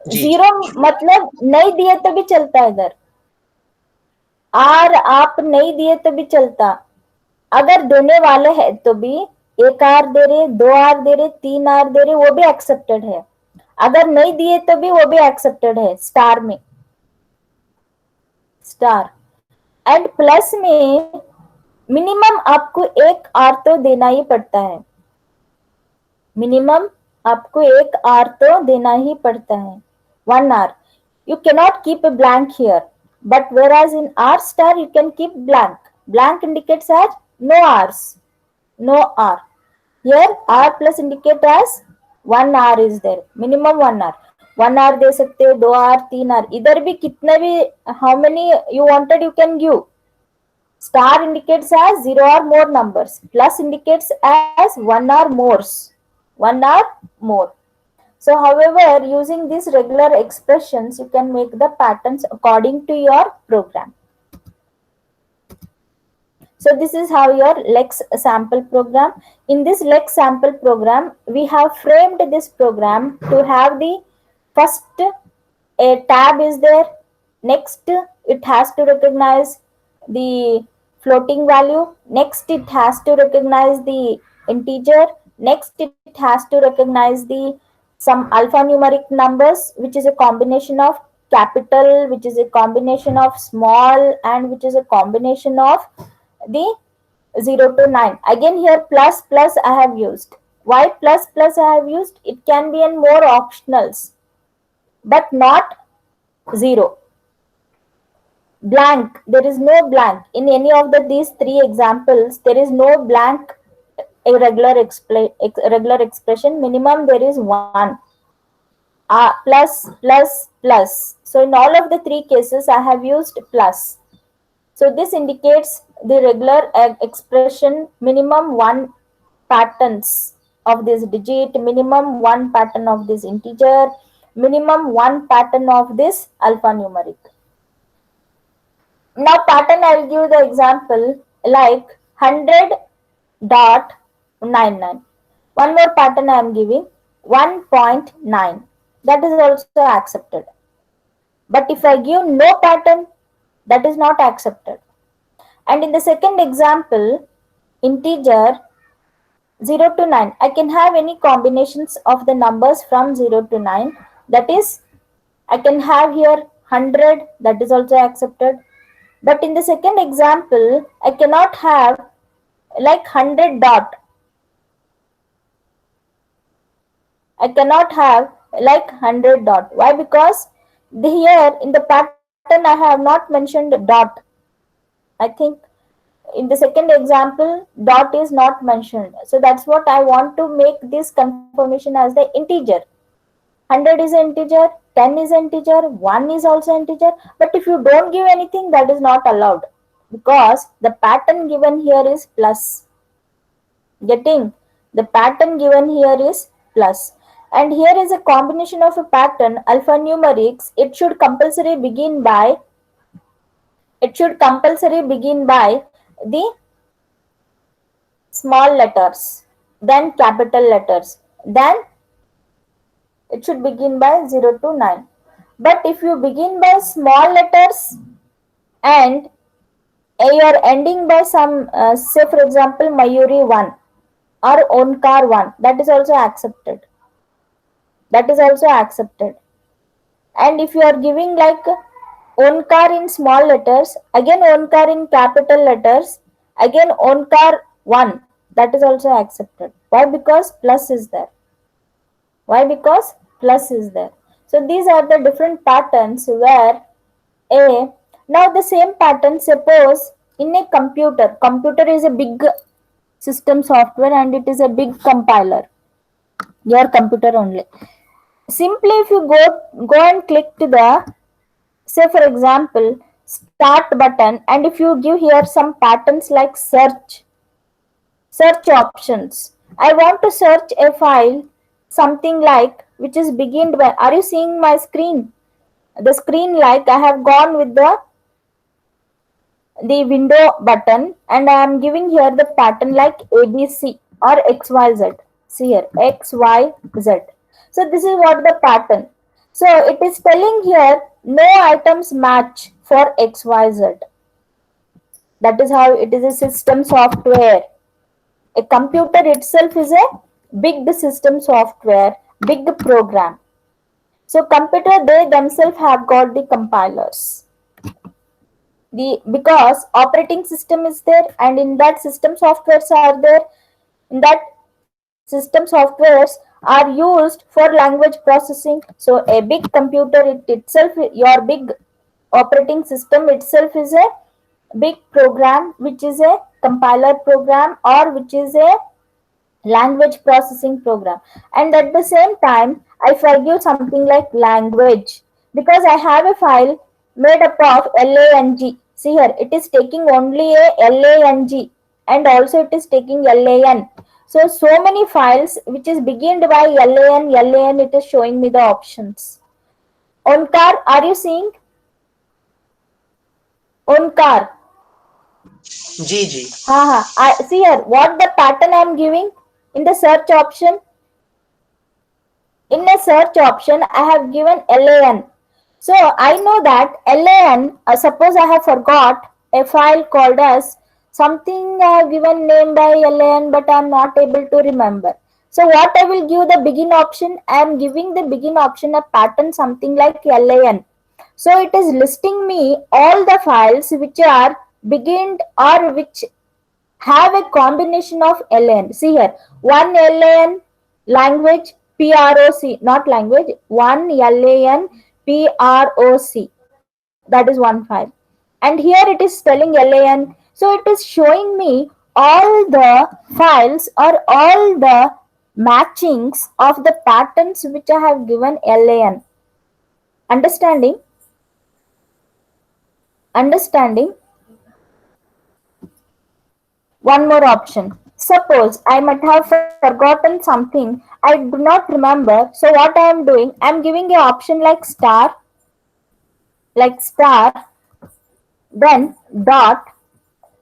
जी जी जीरो मतलब नहीं दिए तो भी चलता है इधर, आर आप नहीं दिए तो भी चलता, अगर देने वाले हैं तो भी, एक आर दे रहे, दो आर दे रहे, तीन आर दे रहे, वो भी एक्सेप्टेड है। अगर नहीं दिए तो भी वो भी एक्सेप्टेड है स्टार में, स्टार। एंड प्लस में मिनिमम आपको एक आर तो देना ही पड़ता है, मिनिमम आपको एक आर तो देना ही पड़ता है, 1 are. You cannot keep a blank here, but whereas in R star you can keep blank. Blank indicates as no R's, no R. Here R plus indicate as 1 R is there, minimum 1 R. 1 R दे सकते हो, 2 R, 3 R, इधर भी कितने भी, how many you wanted you can give. Star indicates as 0 or more numbers. Plus indicates as 1 or more. 1 or more. So, however, using these regular expressions, you can make the patterns according to your program. So, this is how your Lex sample program. In this Lex sample program, we have framed this program to have the first a tab is there. Next, it has to recognize the floating value. Next, it has to recognize the integer. Next, it has to recognize the some alphanumeric numbers, which is a combination of capital, which is a combination of small, and which is a combination of the 0 to 9. Again, here plus plus I have used. Why plus plus I have used? It can be in more optionals, but not 0. Blank, there is no blank in any of these three examples. There is no blank regular expression. Minimum there is 1, plus plus plus. So in all of the three cases I have used plus. So this indicates the regular expression, minimum 1 patterns of this digit, minimum 1 pattern of this integer, minimum 1 pattern of this alphanumeric. Now pattern, I will give the example like 100.99. One more pattern I am giving, 1.9. That is also accepted. But if I give no pattern, that is not accepted. And in the second example, integer 0 to 9, I can have any combinations of the numbers from 0 to 9. That is, I can have here 100, that is also accepted. But in the second example, I cannot have like 100 dot. I cannot have like 100 dot. Why? Because here in the pattern I have not mentioned dot. I think in the second example, dot is not mentioned. So that's what I want to make this confirmation as the integer. 100 is an integer, 10 is an integer, 1 is also an integer. But if you don't give anything, that is not allowed, because the pattern given here is plus. Getting? The pattern given here is plus. And here is a combination of a pattern, alphanumerics. It should compulsory begin by the small letters, then capital letters, then it should begin by 0 to 9. But if you begin by small letters and you are ending by some, say for example, Mayuri 1 or Onkar 1, that is also accepted. That is also accepted. And if you are giving like Onkar in small letters, again Onkar in capital letters, again Onkar 1, that is also accepted. Why? Because plus is there. Why? Because plus is there. So these are the different patterns where a, now the same pattern, suppose in a computer is a big system software and it is a big compiler, your computer only. Simply if you go and click to the, say for example, start button, and if you give here some patterns like search options, I want to search a file, something like which is beginning by, are you seeing my screen? the screen, like I have gone with the window button, and I am giving here the pattern like ABC or XYZ. See here, XYZ. So this is what the pattern. So it is telling here no items match for XYZ. That is how it is a system software. A computer itself is a big system software, big program. So computer, they themselves have got the compilers. Because operating system is there, and in that system softwares are there. In that system softwares are used for language processing. So a big computer itself, your big operating system itself is a big program, which is a compiler program or which is a language processing program. And at the same time, if I give something like language, because I have a file made up of lang. See here, it is taking only a lang, and also it is taking lan. So many files which is beginned by lan, it is showing me the options. Onkar, are you seeing? Onkar. जी. I see here what the pattern I am giving in the search option. In the search option, I have given LAN. So I know that LAN, suppose I have forgot a file called as something given name by LAN, but I am not able to remember. So what I will give the begin option, I am giving the begin option a pattern something like LAN. So it is listing me all the files which are beginned or which have a combination of LAN. See here, one LAN language PROC, not language, one LAN PROC. That is one file. And here it is telling LAN. So it is showing me all the files or all the matchings of the patterns which I have given LAN. Understanding? Understanding? One more option. Suppose I might have forgotten something, I do not remember. So what I am doing, I am giving an option like star, then dot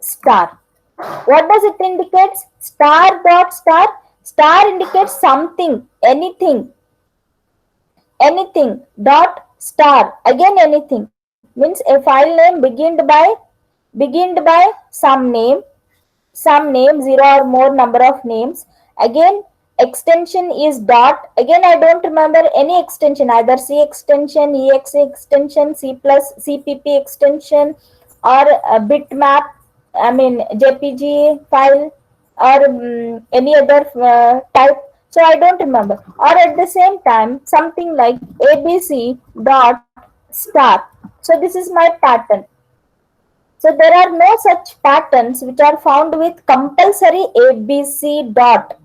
star. What does it indicate? Star dot star. Star indicates something, anything. Anything. Dot star. Again anything. Means a file name beginned by some name, 0 or more number of names. Again extension is dot. Again I don't remember any extension, either C extension, exe extension, C plus CPP extension, or a bitmap, I mean JPG file, or any other type. So I don't remember. Or at the same time something like ABC dot star. So this is my pattern. So there are no such patterns which are found with compulsory ABC dot.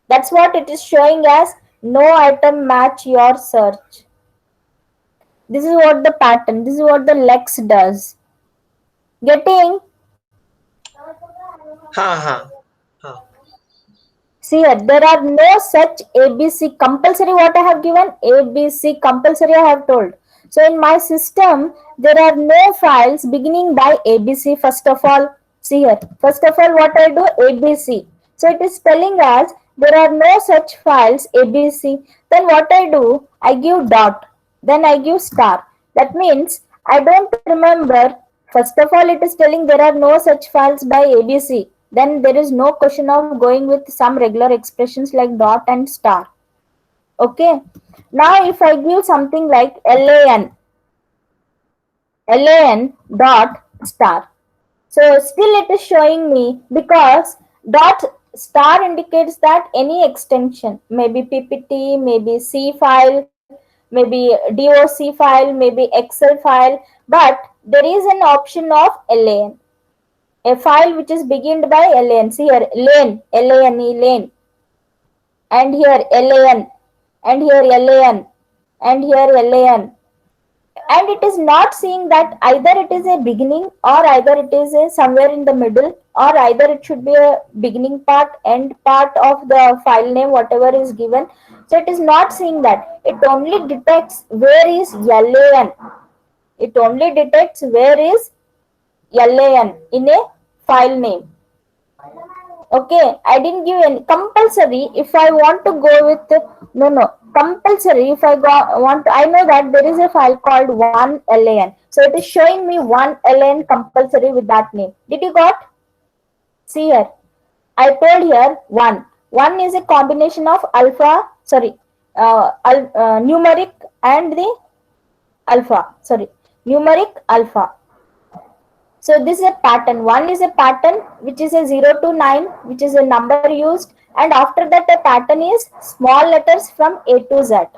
That's what it is showing as no item match your search. This is what the pattern, this is what the Lex does. Getting? See here, there are no such ABC compulsory. What I have given? ABC compulsory I have told. So in my system, there are no files beginning by ABC. First of all, see here. First of all, what I do? ABC. So it is telling us there are no such files ABC. Then what I do? I give dot. Then I give star. That means I don't remember. First of all, it is telling there are no such files by ABC. Then there is no question of going with some regular expressions like dot and star. Okay. Now if I give something like LAN dot star. So still it is showing me, because dot star indicates that any extension, maybe PPT, maybe C file, maybe DOC file, maybe Excel file, but there is an option of LAN. A file which is beginned by LAN. See here, LAN, LANE, and here LAN, and here LAN, and here LAN. And it is not seeing that either it is a beginning or either it is a somewhere in the middle, or either it should be a beginning part, end part of the file name, whatever is given. So it is not seeing that. It only detects where is LAN. It only detects where is LAN in a file name. Okay, I didn't give any compulsory. If I want to go with no compulsory, if I I know that there is a file called 1LAN. So it is showing me 1LAN compulsory with that name. Did you got? See here. I told here 1. 1 is a combination of numeric and the numeric alpha. So this is a pattern. 1 is a pattern which is a 0 to 9, which is a number used, and after that a pattern is small letters from A to Z.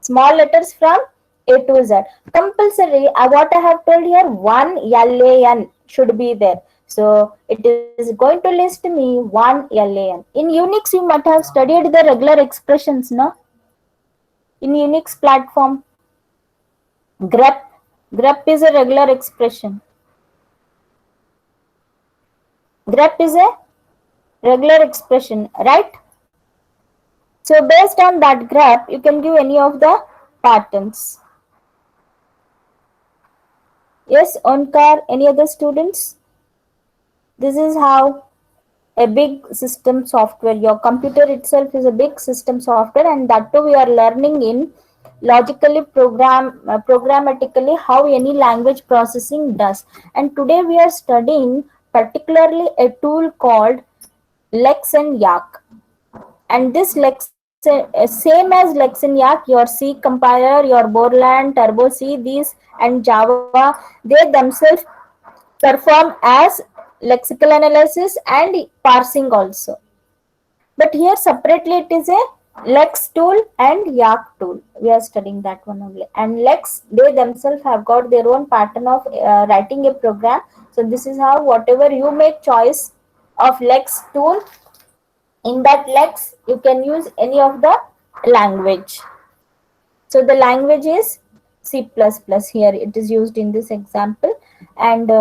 Small letters from A to Z. Compulsory, what I have told here, 1 LAN should be there. So it is going to list me 1 LAN. In Unix, you might have studied the regular expressions, no? In Unix platform, grep is a regular expression. Grep is a regular expression, right? So based on that grep, you can give any of the patterns. Yes, Onkar, any other students? This is how a big system software, your computer itself is a big system software, and that too we are learning in logically programmatically how any language processing does. And today we are studying particularly a tool called Lex and Yak. And this same as Lex and Yak, your C compiler, your Borland, Turbo C, these and Java, they themselves perform as lexical analysis and parsing also. But here separately it is a Lex tool and Yak tool. We are studying that one only. And Lex, they themselves have got their own pattern of writing a program. So this is how whatever you make choice of Lex tool, in that Lex you can use any of the language. So the language is C++. Here it is used in this example, and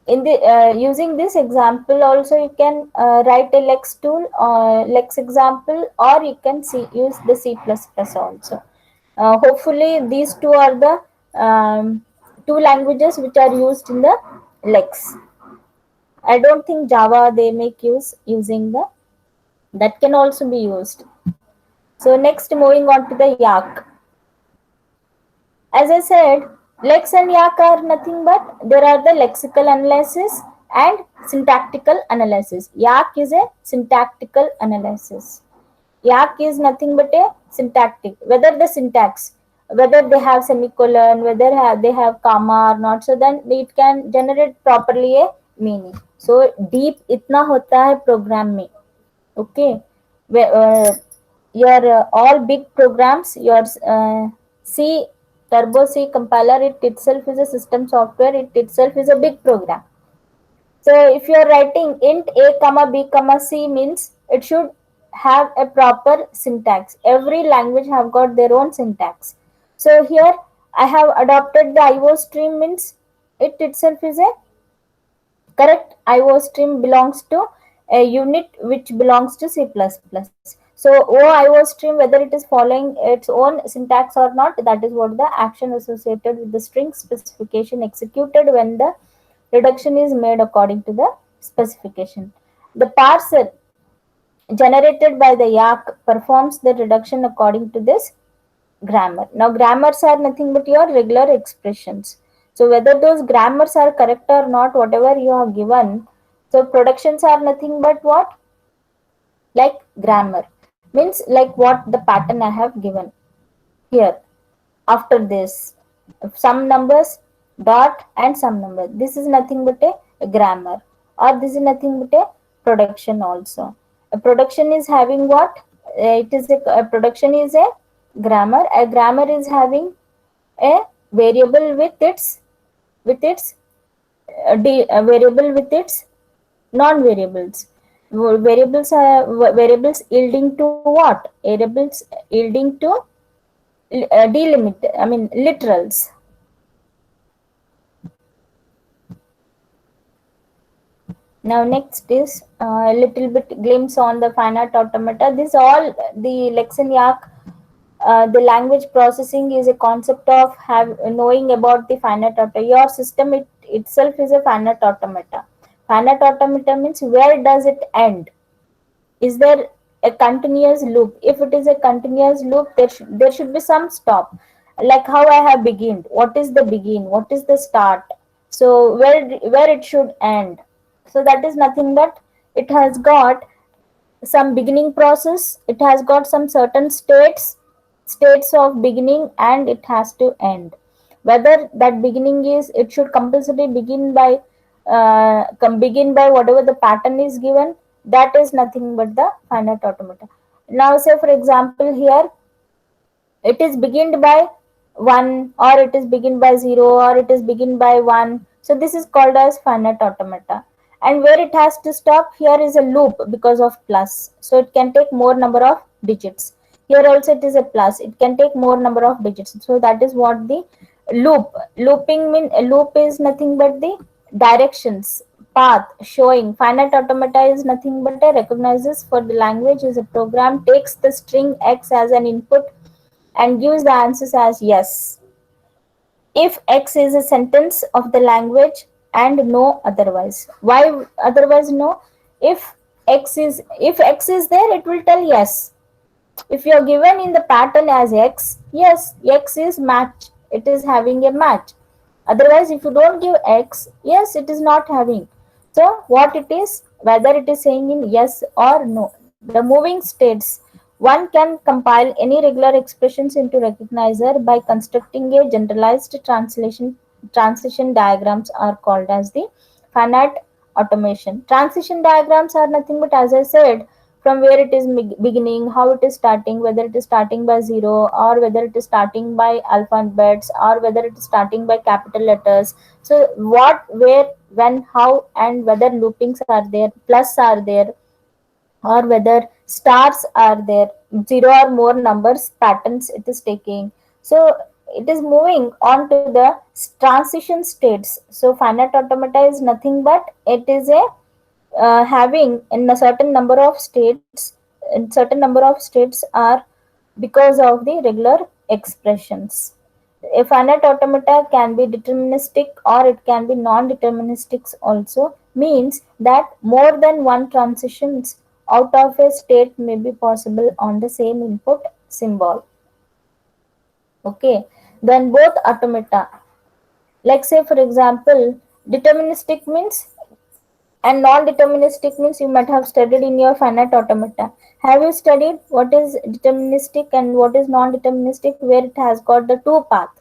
in the using this example also you can write a Lex tool or Lex example, or you can use the C++ also. Hopefully these two are the two languages which are used in the Lex. I don't think Java they make using the, that can also be used. So next, moving on to the Yak. As I said, Lex and Yak are nothing but there are the lexical analysis and syntactical analysis. Yak is a syntactical analysis. Yak is nothing but a syntactic, whether the syntax, whether they have semicolon, whether they have comma or not, so then it can generate properly a meaning. So deep itna hota hai program mein. Okay, your all big programs, your C, Turbo C compiler, it itself is a system software, it itself is a big program. So if you are writing int a comma b comma c, means it should have a proper syntax. Every language have got their own syntax. So here I have adopted the IO stream, means it itself is a correct. IO stream belongs to a unit which belongs to C++. So OIO stream, whether it is following its own syntax or not, that is what the action associated with the string specification executed when the reduction is made according to the specification. The parser generated by the Yak performs the reduction according to this grammar. Now grammars are nothing but your regular expressions. So whether those grammars are correct or not, whatever you have given, so productions are nothing but what? Like grammar. Means like what the pattern I have given here. After this, some numbers, dot and some number. This is nothing but a grammar, or this is nothing but a production also. A production is having what? It is a production is a grammar. A grammar is having a variable with its variable with its non-variables. Variables yielding to what? Variables yielding to literals. Now next is a little bit glimpse on the finite automata. This all the Lex and Yak the language processing is a concept of knowing about the finite automata. Your system itself is a finite automata. Finite automata means where does it end? Is there a continuous loop? If it is a continuous loop, there should be some stop. Like how I have begun. What is the begin? What is the start? So where it should end? So that is nothing but it has got some beginning process, it has got some certain states of beginning, and it has to end. Whether that beginning is, it should compulsory begin by whatever the pattern is given, that is nothing but the finite automata. Now say for example here, it is beginned by 1, or it is beginned by 0, or it is beginned by 1. So this is called as finite automata. And where it has to stop, here is a loop because of plus, so it can take more number of digits. Here also it is a plus, it can take more number of digits. So that is what the loop is nothing but the directions, path showing. Finite automata is nothing but a recognizes for the language is a program takes the string x as an input and gives the answers as yes if x is a sentence of the language and no otherwise. Why otherwise no? If x is there, it will tell yes. If you are given in the pattern as x, yes, x is match, it is having a match. Otherwise, if you don't give x, yes, it is not having. So what it is, whether it is saying in yes or no. The moving states, one can compile any regular expressions into recognizer by constructing a generalized transition diagrams are called as the finite automation. Transition diagrams are nothing but, as I said, from where it is beginning, how it is starting, whether it is starting by 0, or whether it is starting by alphabets, or whether it is starting by capital letters. So what, where, when, how, and whether loopings are there, plus are there, or whether stars are there, 0 or more numbers patterns it is taking. So it is moving on to the transition states. So finite automata is nothing but it is a having in a certain number of states, and certain number of states are because of the regular expressions. A finite automata can be deterministic or it can be non-deterministic also, means that more than one transitions out of a state may be possible on the same input symbol. Okay, then both automata, like say for example, deterministic means and non-deterministic means you might have studied in your finite automata. Have you studied what is deterministic and what is non-deterministic, where it has got the two paths?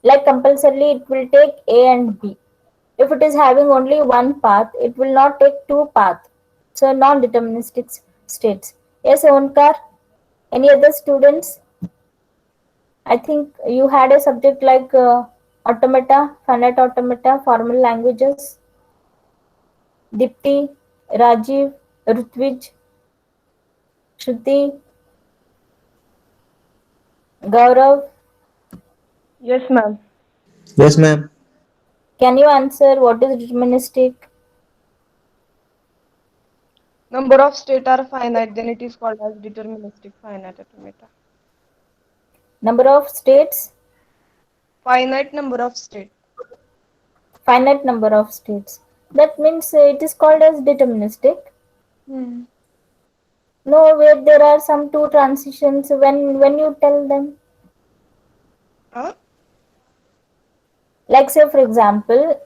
Like compulsorily it will take A and B. If it is having only one path, it will not take two paths. So non-deterministic states. Yes, Onkar. Any other students? I think you had a subject like automata, finite automata, formal languages. Dipti, Rajiv, Rutvij, Shruti, Gaurav. Yes, ma'am. Yes, ma'am. Can you answer what is deterministic? Number of state are finite, then it is called as deterministic finite automata. Number of states? Finite number of state. Finite number of states. That means it is called as deterministic. No, where there are some two transitions when you tell them. Huh? Like say for example,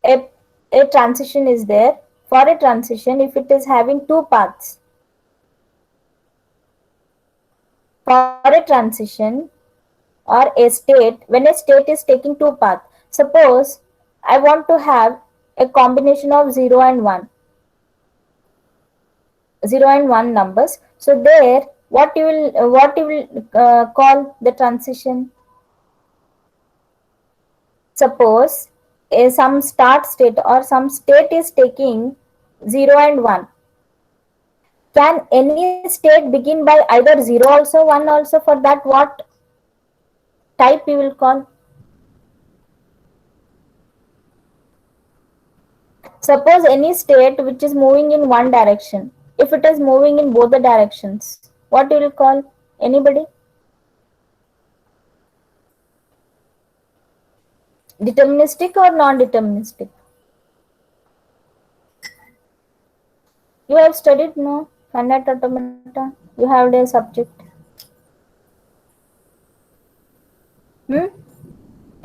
a transition is there. For a transition, if it is having two paths, for a transition or a state, when a state is taking two paths, suppose I want to have a combination of 0 and 1. 0 and 1 numbers. So there, what you will call the transition? Suppose some start state or some state is taking 0 and 1. Can any state begin by either 0 also, 1 also? For that, what type you will call? Suppose any state which is moving in one direction, if it is moving in both the directions, what you will call? Anybody? Deterministic or non-deterministic? You have studied, no? Finite automata. You have a subject.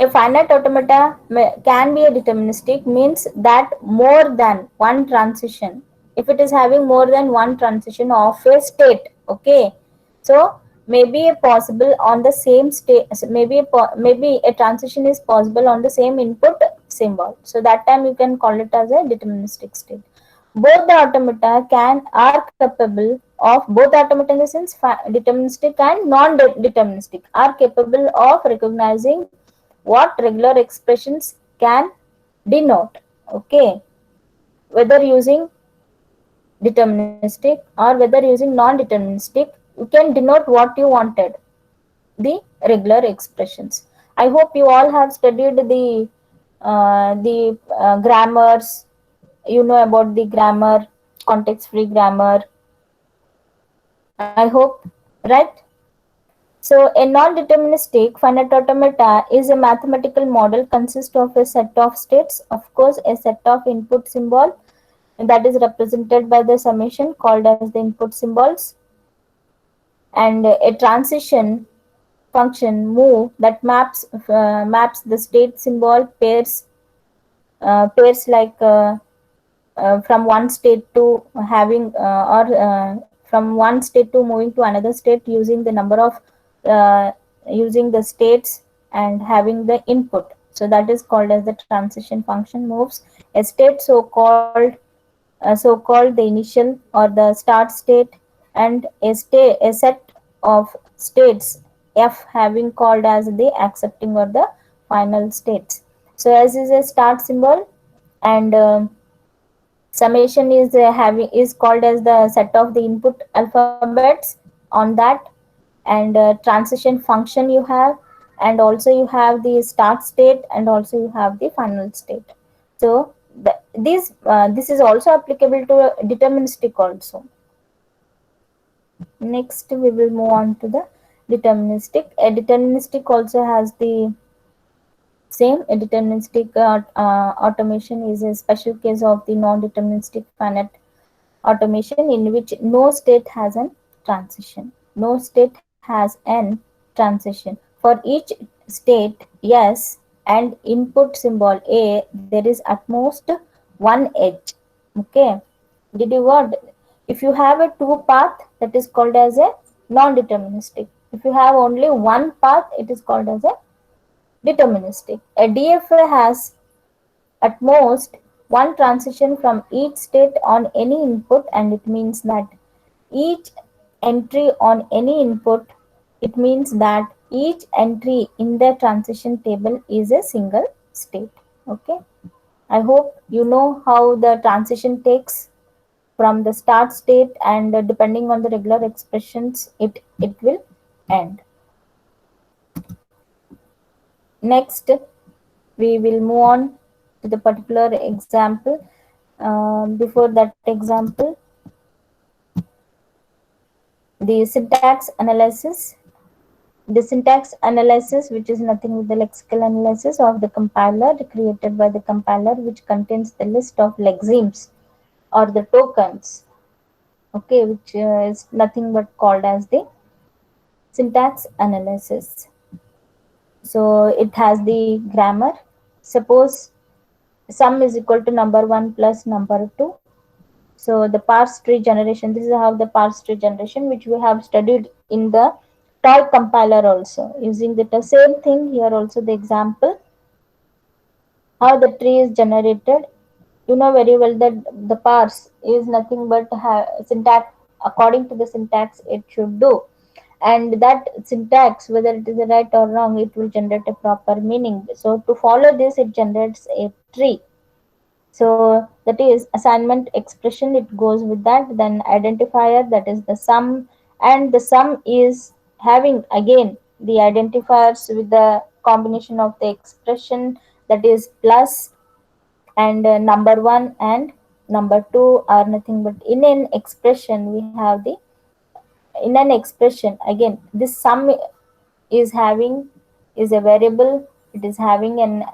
A finite automata can be a deterministic, means that more than one transition, if it is having more than one transition of a state, okay, so maybe a possible on the same state, maybe a transition is possible on the same input symbol, so that time you can call it as a deterministic state. Both the automata are capable of, both automata in the sense deterministic and non-deterministic, are capable of recognizing what regular expressions can denote, okay, whether using deterministic or whether using non-deterministic, you can denote what you wanted, the regular expressions. I hope you all have studied the grammars. You know about the grammar, context free grammar, I hope, right? So a non-deterministic finite automata is a mathematical model consists of a set of states, of course a set of input symbol, and that is represented by the summation called as the input symbols, and a transition function move that maps the state symbol pairs like from one state to having or from one state to moving to another state using the number of using the states and having the input, so that is called as the transition function moves a state so called the initial or the start state, and a set of states f having called as the accepting or the final states. So as is a start symbol, and summation is called as the set of the input alphabets on that, and transition function you have, and also you have the start state, and also you have the final state. So this is also applicable to deterministic also. Next we will move on to the deterministic. A deterministic also has the same. A deterministic automation is a special case of the non-deterministic finite automation in which no state has an transition. No state has an transition. For each state S and input symbol A, there is at most one edge. Okay. Did you got? If you have a two path, that is called as a non-deterministic. If you have only one path, it is called as a deterministic. A DFA has at most one transition from each state on any input, and it means that each entry on any input, it means that each entry in the transition table is a single state. Okay, I hope you know how the transition takes from the start state, and depending on the regular expressions it will end. Next we will move on to the particular example. Before that example, the syntax analysis. The syntax analysis, which is nothing but the lexical analysis of the compiler created by the compiler, which contains the list of lexemes or the tokens, okay, which is nothing but called as the syntax analysis. So it has the grammar. Suppose sum is equal to number 1 plus number 2. So the parse tree generation, this is how the parse tree generation, which we have studied in the toy compiler also, using the same thing here also, the example how the tree is generated. You know very well that the parse is nothing but syntax. According to the syntax it should do, and that syntax, whether it is right or wrong, it will generate a proper meaning. So to follow this, it generates a tree. So that is assignment expression, it goes with that. Then identifier, that is the sum, and the sum is having again the identifiers with the combination of the expression, that is plus, and number 1 and number 2 are nothing but in an expression we have the, in an expression again this sum is having, is a variable, it is having an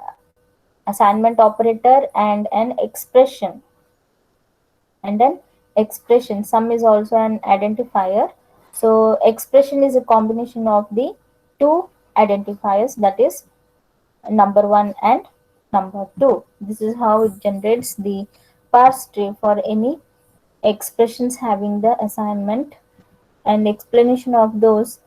assignment operator, and an expression. Sum is also an identifier. So expression is a combination of the two identifiers, that is number 1 and number 2. This is how it generates the parse tree for any expressions having the assignment and explanation of those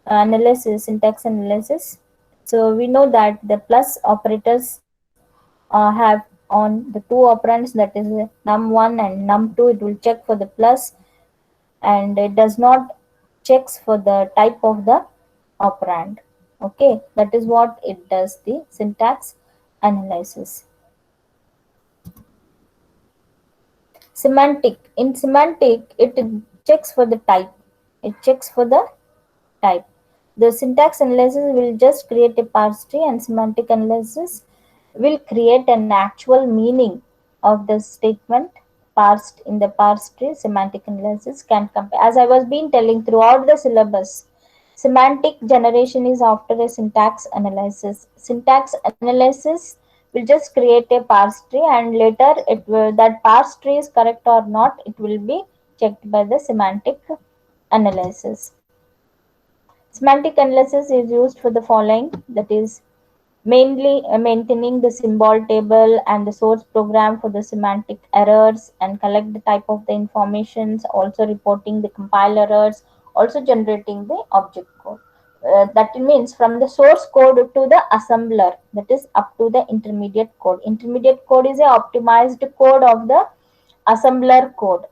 analysis, syntax analysis. So we know that the plus operators have on the two operands, that is num1 and num2, it will check for the plus, and it does not checks for the type of the operand. Okay, that is what it does, the syntax analysis. Semantic. In semantic, it checks for the type. It checks for the type. The syntax analysis will just create a parse tree, and semantic analysis will create an actual meaning of the statement parsed in the parse tree. Semantic analysis can compare. As I was been telling throughout the syllabus, semantic generation is after a syntax analysis. Syntax analysis will just create a parse tree, and later it will, that parse tree is correct or not, it will be checked by the semantic analysis. Semantic analysis is used for the following, that is mainly maintaining the symbol table and the source program for the semantic errors and collect the type of the informations, also reporting the compile errors, also generating the object code. That means from the source code to the assembler, that is up to the intermediate code. Intermediate code is a optimized code of the assembler code.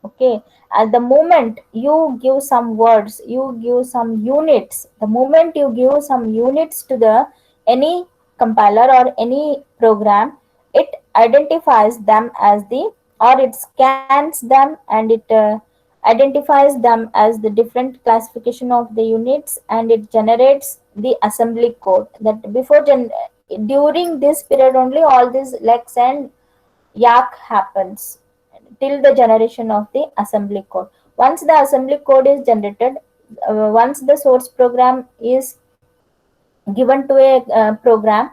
Okay, at the moment you give some words, you give some units, the moment you give some units to the any compiler or any program, it identifies them as the, or it scans them and it identifies them as the different classification of the units, and it generates the assembly code. That before during this period only all these lex and yak happens till the generation of the assembly code. Once the assembly code is generated, once the source program is given to a program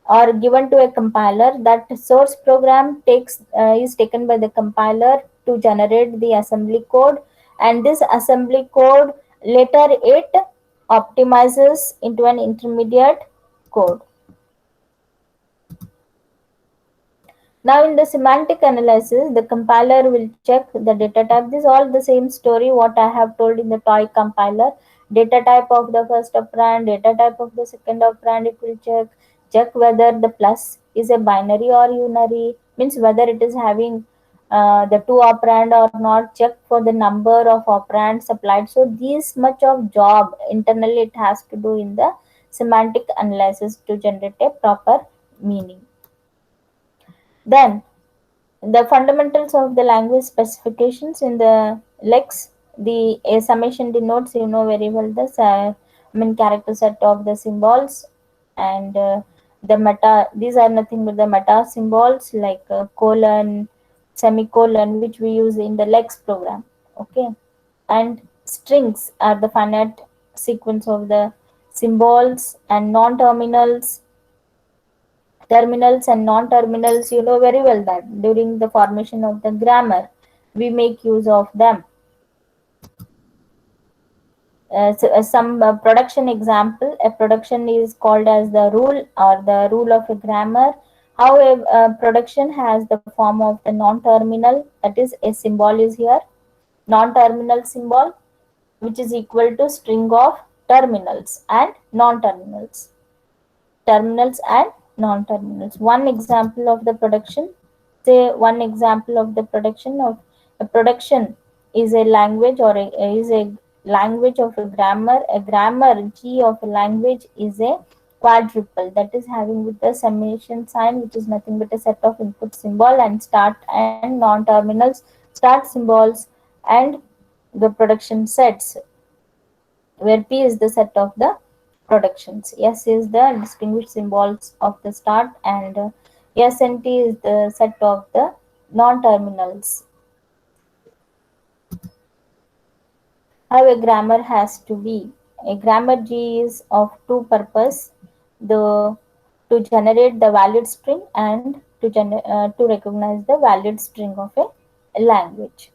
or given to a compiler, that source program takes is taken by the compiler to generate the assembly code, and this assembly code later it optimizes into an intermediate code. Now in the semantic analysis, the compiler will check the data type. This is all the same story what I have told in the toy compiler. Data type of the first operand, data type of the second operand, it will check whether the plus is a binary or unary, means whether it is having the two operand or not, check for the number of operands applied. So this much of job internally it has to do in the semantic analysis to generate a proper meaning. Then the fundamentals of the language specifications in the lex, the a summation denotes, you know very well, the character set of the symbols, and the meta, these are nothing but the meta symbols like colon, semicolon, which we use in the lex program. Okay, and strings are the finite sequence of the symbols, and non-terminals, terminals and non-terminals, you know very well that during the formation of the grammar we make use of them. Some production example, a production is called as the rule or the rule of a grammar. How a production has the form of the non-terminal, that is a symbol is here, non-terminal symbol, which is equal to string of terminals and non-terminals, terminals and non-terminals. One example of the production, say one example of the production of a production is a language, or is a language of a grammar. A grammar G of a language is a quadruple, that is having with the summation sign, which is nothing but a set of input symbol and start and non-terminals, start symbols, and the production sets, where P is the set of the productions. S is the distinguished symbols of the start, and S and T is the set of the non-terminals. How a grammar has to be. A grammar G is of two purpose. The to generate the valid string and to recognize the valid string of a language.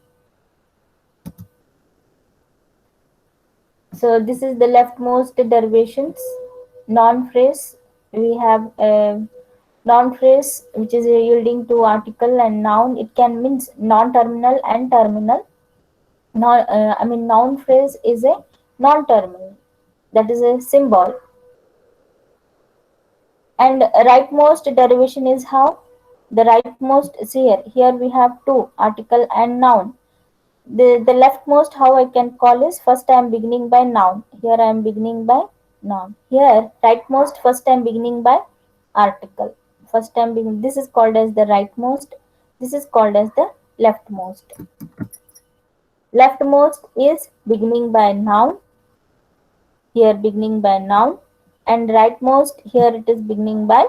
So this is the leftmost derivations. Noun phrase, we have a noun phrase which is yielding to article and noun. It can mean non-terminal and terminal. Noun phrase is a non-terminal, that is a symbol. And rightmost derivation is how? The rightmost, see here we have two, article and noun. The leftmost, how I can call is, first I am beginning by noun. Here I am beginning by noun. Here rightmost, first I am beginning by article. First I am beginning. This is called as the rightmost. This is called as the leftmost. Leftmost is beginning by noun. Here beginning by noun, and rightmost here it is beginning by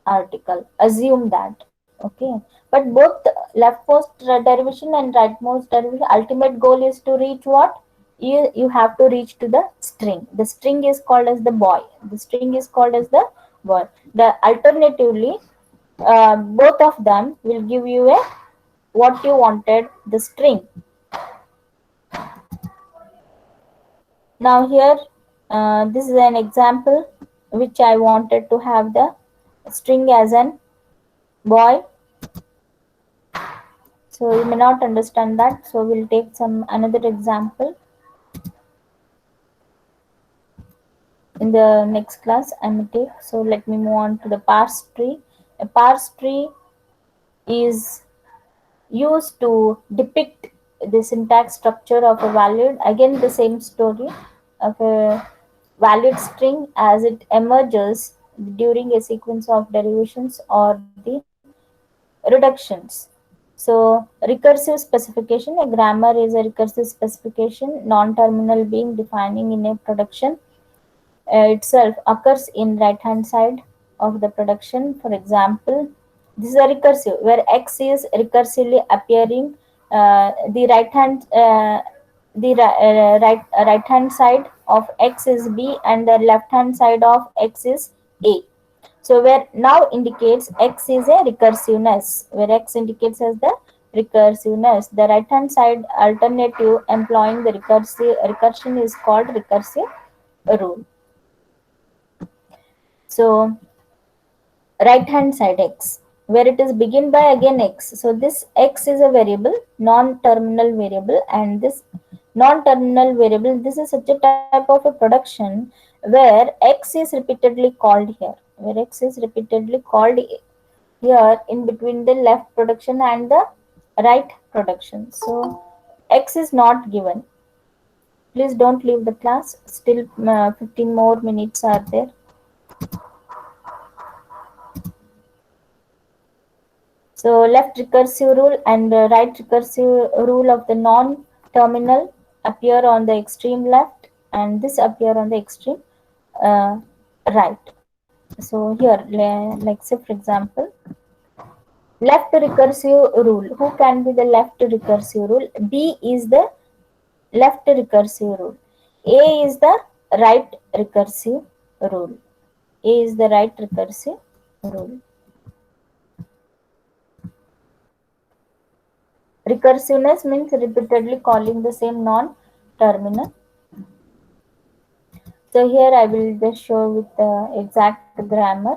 article. Assume that. Okay. But both leftmost derivation and rightmost derivation, ultimate goal is to reach what? You have to reach to the string. The string is called as the boy. The string is called as the boy. The alternatively, both of them will give you a what you wanted, the string. Now here, this is an example which I wanted to have the string as an boy. So you may not understand that. So we'll take another example in the next class I may take. So let me move on to the parse tree. A parse tree is used to depict the syntax structure of a valid, again the same story, of a valid string as it emerges during a sequence of derivations or the reductions. So recursive specification, a grammar is a recursive specification, non-terminal being defining in a production itself occurs in right hand side of the production. For example, this is a recursive where x is recursively appearing, the right hand side of x is b and the left hand side of x is a. So where now indicates x is a recursiveness, where x indicates as the recursiveness. The right hand side alternative employing the recursion is called recursive rule. So right hand side x, where it is begin by again x. So this x is a variable, non-terminal variable, and this non-terminal variable, this is such a type of a production where x is repeatedly called here, where x is repeatedly called here in between the left production and the right production. So x is not given. Please don't leave the class, still 15 more minutes are there. So left recursive rule and right recursive rule of the non-terminal appear on the extreme left and this appear on the extreme right. So here, like say for example, left recursive rule. Who can be the left recursive rule? B is the left recursive rule. A is the right recursive rule. A is the right recursive rule. Recursiveness means repeatedly calling the same non-terminal. So here I will just show with the exact grammar.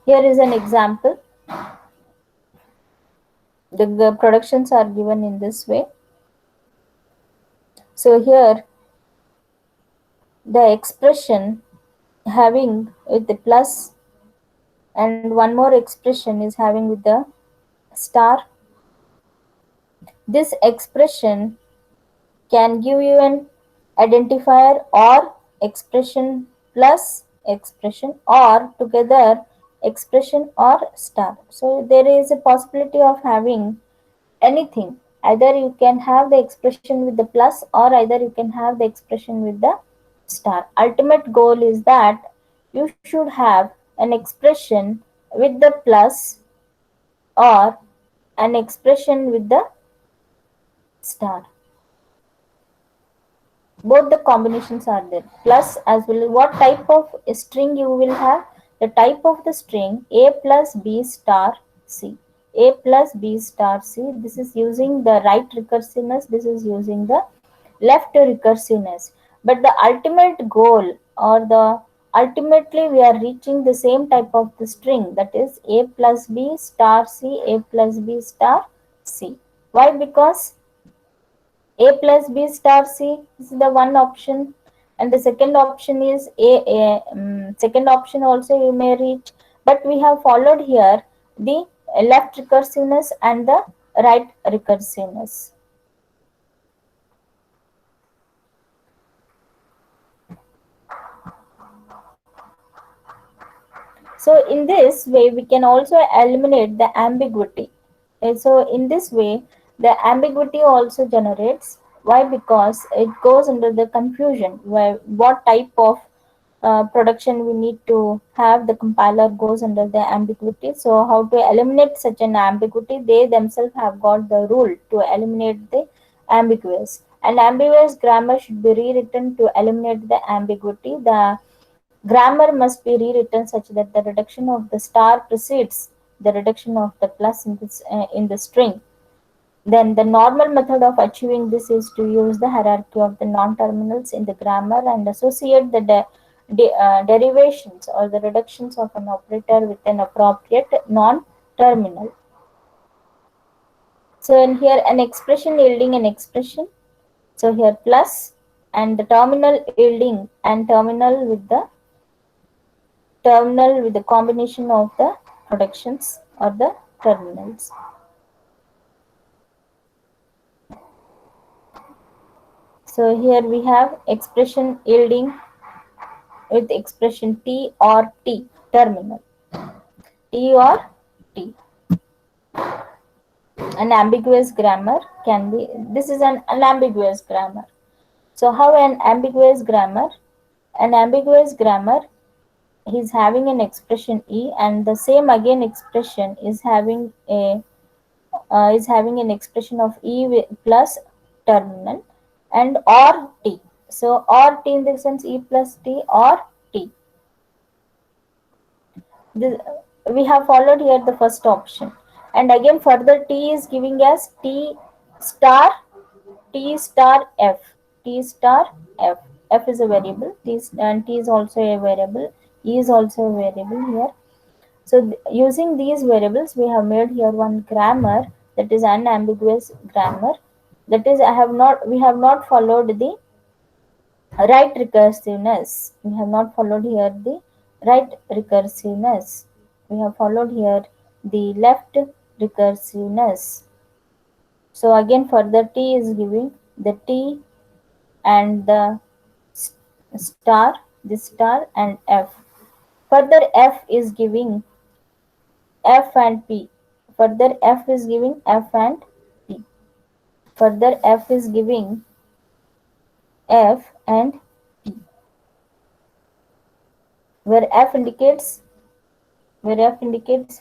Here is an example. The productions are given in this way. So here the expression having with the plus and one more expression is having with the star. This expression can give you an identifier or expression plus expression or together expression or star. So there is a possibility of having anything. Either you can have the expression with the plus or either you can have the expression with the star. Ultimate goal is that you should have an expression with the plus or an expression with the star. Both the combinations are there, plus as well. What type of string you will have? The type of the string a plus b star c. A plus b star c. This is using the right recursiveness. This is using the left recursiveness. But the ultimate goal, or the ultimately we are reaching the same type of the string, that is a plus b star c, a plus b star c. Why? Because a plus b star c is the one option, and the second option is second option also you may reach, but we have followed here the left recursiveness and the right recursiveness. So in this way we can also eliminate the ambiguity. So in this way the ambiguity also generates. Why? Because it goes under the confusion where what type of production we need to have. The compiler goes under the ambiguity. So how to eliminate such an ambiguity? They themselves have got the rule to eliminate the ambiguous, and ambiguous grammar should be rewritten to eliminate the ambiguity. The grammar must be rewritten such that the reduction of the star precedes the reduction of the plus in the string. Then the normal method of achieving this is to use the hierarchy of the non-terminals in the grammar and associate the derivations or the reductions of an operator with an appropriate non-terminal. So in here an expression yielding an expression. So here plus and the terminal yielding and terminal with the combination of the productions or the terminals. So here we have expression yielding with expression T or T, terminal. T or T. An ambiguous grammar can be, this is an unambiguous grammar. So how an ambiguous grammar? An ambiguous grammar is having an expression E, and the same again expression is having an expression of E plus terminal and or T. So or T in the sense E plus T or T. We have followed here the first option, and again further T is giving us T star F. T star F. F is a variable, and T is also a variable, E is also a variable here. So using these variables we have made here one grammar, that is unambiguous grammar. That is we have not followed the right recursiveness. We have not followed here the right recursiveness. We have followed here the left recursiveness. So again further T is giving the T and the star, this star and F. Further F is giving F and P. Further F is giving F and P. Further F is giving F and P. Where F indicates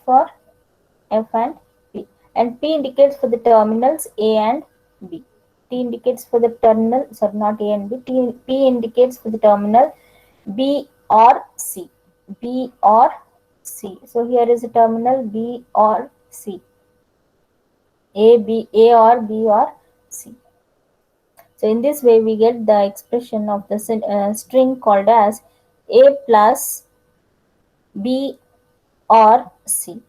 for F and P, and P indicates for the terminals A and B. T indicates for the terminal, sorry, not A and B. P indicates for the terminal B or C. B or C. So here is a terminal B or C. A or B or C. So in this way we get the expression of the string called as A plus B or C.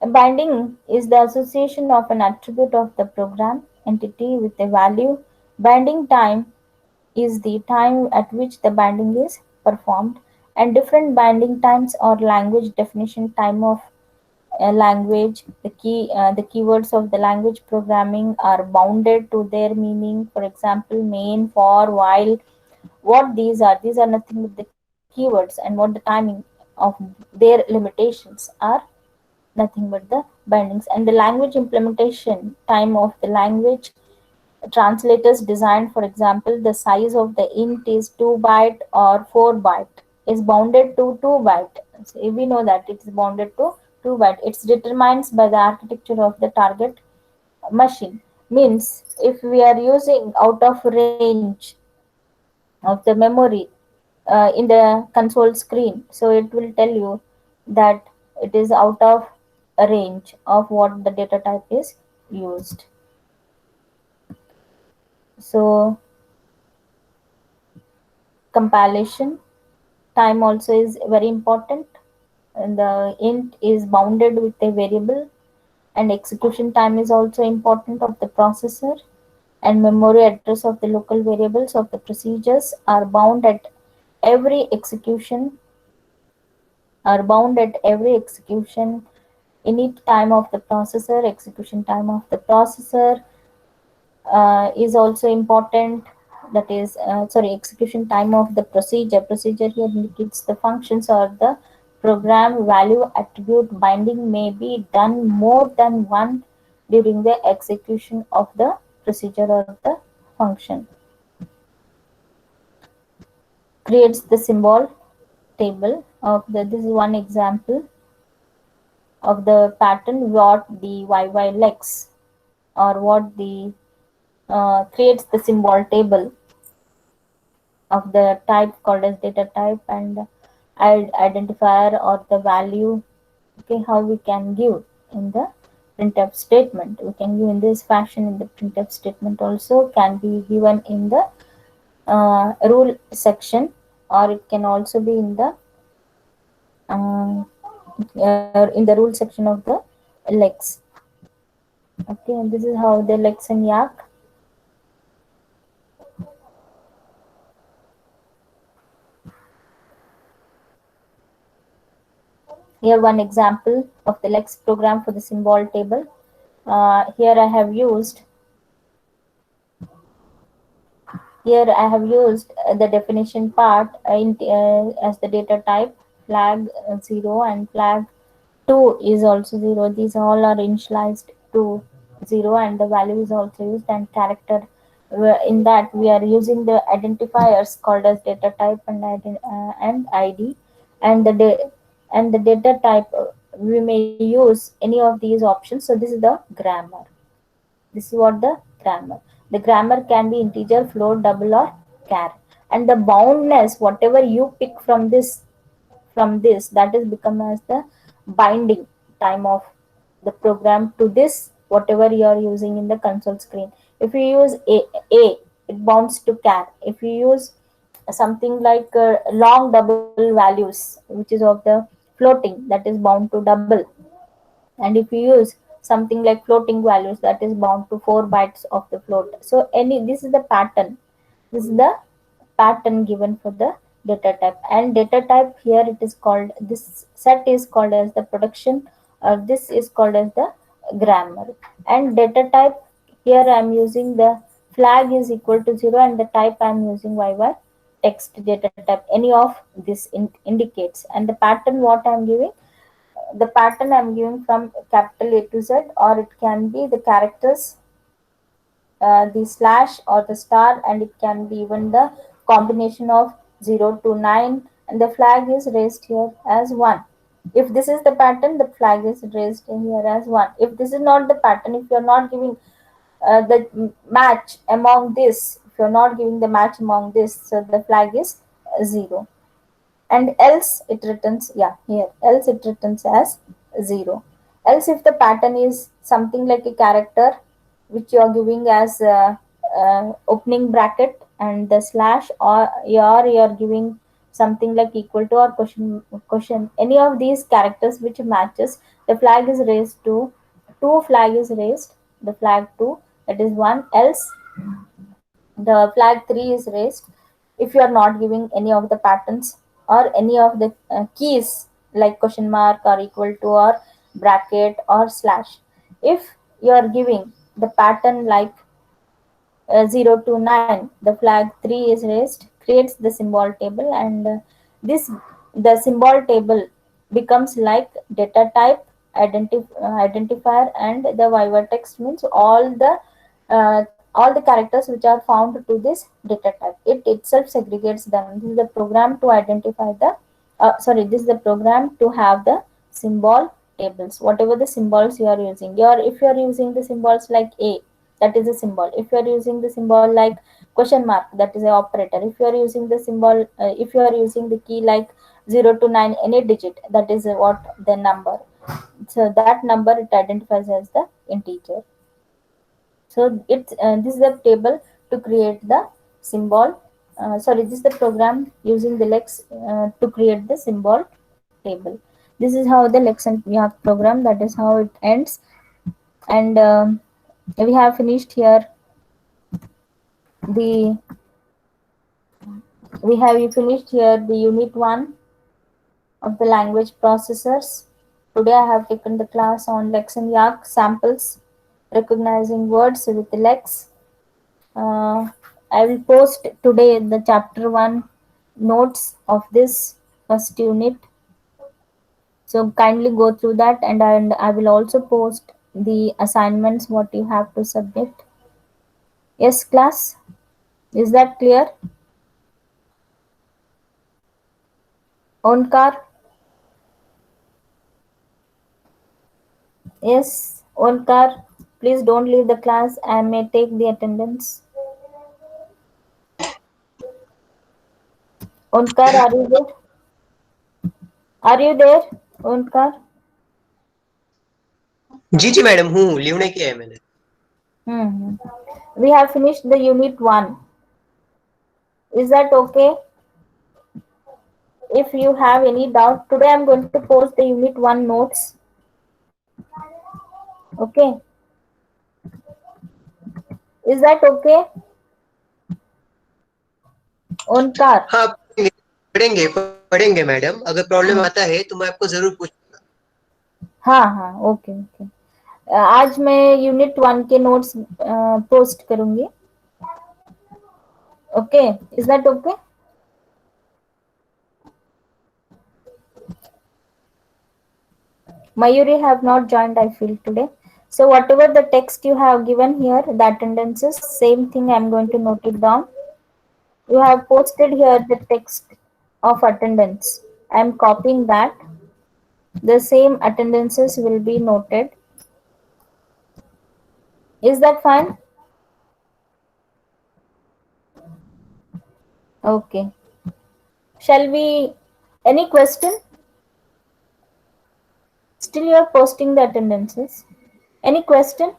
A binding is the association of an attribute of the program entity with a value. Binding time is the time at which the binding is performed, and different binding times or language definition time of a language. The keywords of the language programming are bounded to their meaning. For example, main, for, while. What these are nothing but the keywords, and what the timing of their limitations are nothing but the bindings. And the language implementation time of the language translators designed. For example, the size of the int is 2 byte or 4 byte. is bounded to 2 byte. So we know that it is bounded to 2 byte. It's determined by the architecture of the target machine. Means if we are using out of range of the memory in the console screen, so it will tell you that it is out of range of what the data type is used. So compilation time also is very important, and the int is bounded with a variable, and execution time is also important of the processor, and memory address of the local variables of the procedures every execution are bound at every execution. Init time of the processor, execution time of the processor is also important. That is, sorry, execution time of the procedure. Procedure here indicates the functions or the program value attribute binding may be done more than one during the execution of the procedure or the function. Creates the symbol table of the, this is one example of the pattern what the YY or what the creates the symbol table of the type called as data type and identifier or the value. Okay, how we can give in the printf statement. We can give in this fashion in the printf statement also, can be given in the rule section, or it can also be in the rule section of the lex. Okay, and this is how the lex and yak. Here one example of the lex program for the symbol table. Here I have used the definition part as the data type flag 0 and flag 2 is also 0. These all are initialized to 0 and the value is also used, and character in that we are using the identifiers called as data type and ID, and the data type we may use any of these options. So this is the grammar. This is what the grammar. The grammar can be integer, float, double, or char. And the boundness, whatever you pick from this, that is become as the binding time of the program to this whatever you are using in the console screen. If you use a it bounds to char. If you use something like long double values, which is of the floating, that is bound to double. And if you use something like floating values, that is bound to 4 bytes of the float. So this is the pattern. This is the pattern given for the data type. And data type here, it is called, this set is called as the production, or this is called as the grammar. And data type here I am using the flag is equal to 0 and the type I am using YY text data type. Any of this indicates. And the pattern what I am giving, the pattern I'm giving from capital A to Z, or it can be the characters, the slash or the star, and it can be even the combination of 0 to 9, and the flag is raised here as 1. If this is the pattern, the flag is raised here as 1. If this is not the pattern, if you're not giving the match among this, if you're not giving the match among this, so the flag is 0. And else it returns, else it returns as 0. Else if the pattern is something like a character which you are giving as opening bracket and the slash, or you are giving something like equal to or question, any of these characters which matches, the flag is raised to 2, flag is raised, the flag 2, that is 1. Else the flag 3 is raised if you are not giving any of the patterns or any of the keys like question mark or equal to or bracket or slash. If you are giving the pattern like 0 to 9, the flag 3 is raised, creates the symbol table, and the symbol table becomes like data type, identifier, and the YY text, means all the all the characters which are found to this data type. It itself segregates them. This is the program to identify the this is the program to have the symbol tables, whatever the symbols you are using. If you are using the symbols like a, that is a symbol. If you are using the symbol like question mark, that is an operator. If you are using the symbol, if you are using the key like 0 to 9, any digit, that is what the number. So that number it identifies as the integer. So it's this is the table to create the symbol. This is the program using the Lex to create the symbol table. This is how the Lex and Yak program, that is how it ends. And we have finished here the unit 1 of the language processors. Today I have taken the class on Lex and Yak samples, recognizing words with Lex. I will post today the chapter 1 notes of this first unit. So kindly go through that, and I will also post the assignments what you have to submit. Yes, class? Is that clear? Onkar? Yes, Onkar, please don't leave the class. I may take the attendance. Onkar, are you there? Are you there, Onkar? जी madam हूँ, leave नहीं किया है मैंने. We have finished the unit 1. Is that okay? If you have any doubt, today I am going to post the unit 1 notes. Okay. Is that okay? Onkar. हाँ पढ़ेंगे madam. अगर problem आता है तो मैं आपको जरूर पूछूंगा. हाँ ओके. आज मैं यूनिट 1 के नोट्स पोस्ट करूंगी. Okay, is that okay? Mayuri have not joined, I feel, today. So whatever the text you have given here, the attendances, same thing I am going to note it down. You have posted here the text of attendance. I am copying that. The same attendances will be noted. Is that fine? Okay. Shall we, any question? Still you are posting the attendances. Any question?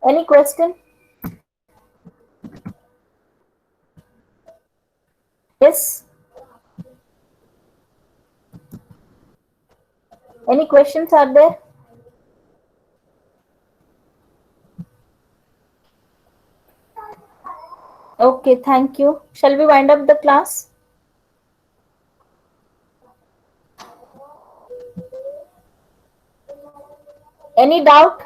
Any question? Yes? Any questions are there? Okay, thank you. Shall we wind up the class? Any doubt?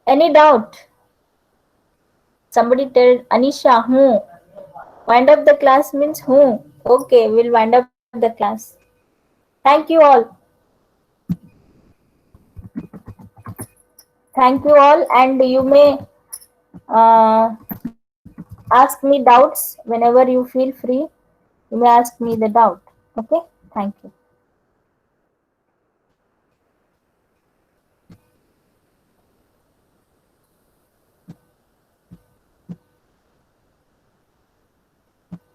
Any doubt? Somebody tell Anisha, who? Wind up the class means who? Okay, we'll wind up the class. Thank you all. Thank you all, and you may ask me doubts whenever you feel free. You may ask me the doubt. Okay, thank you.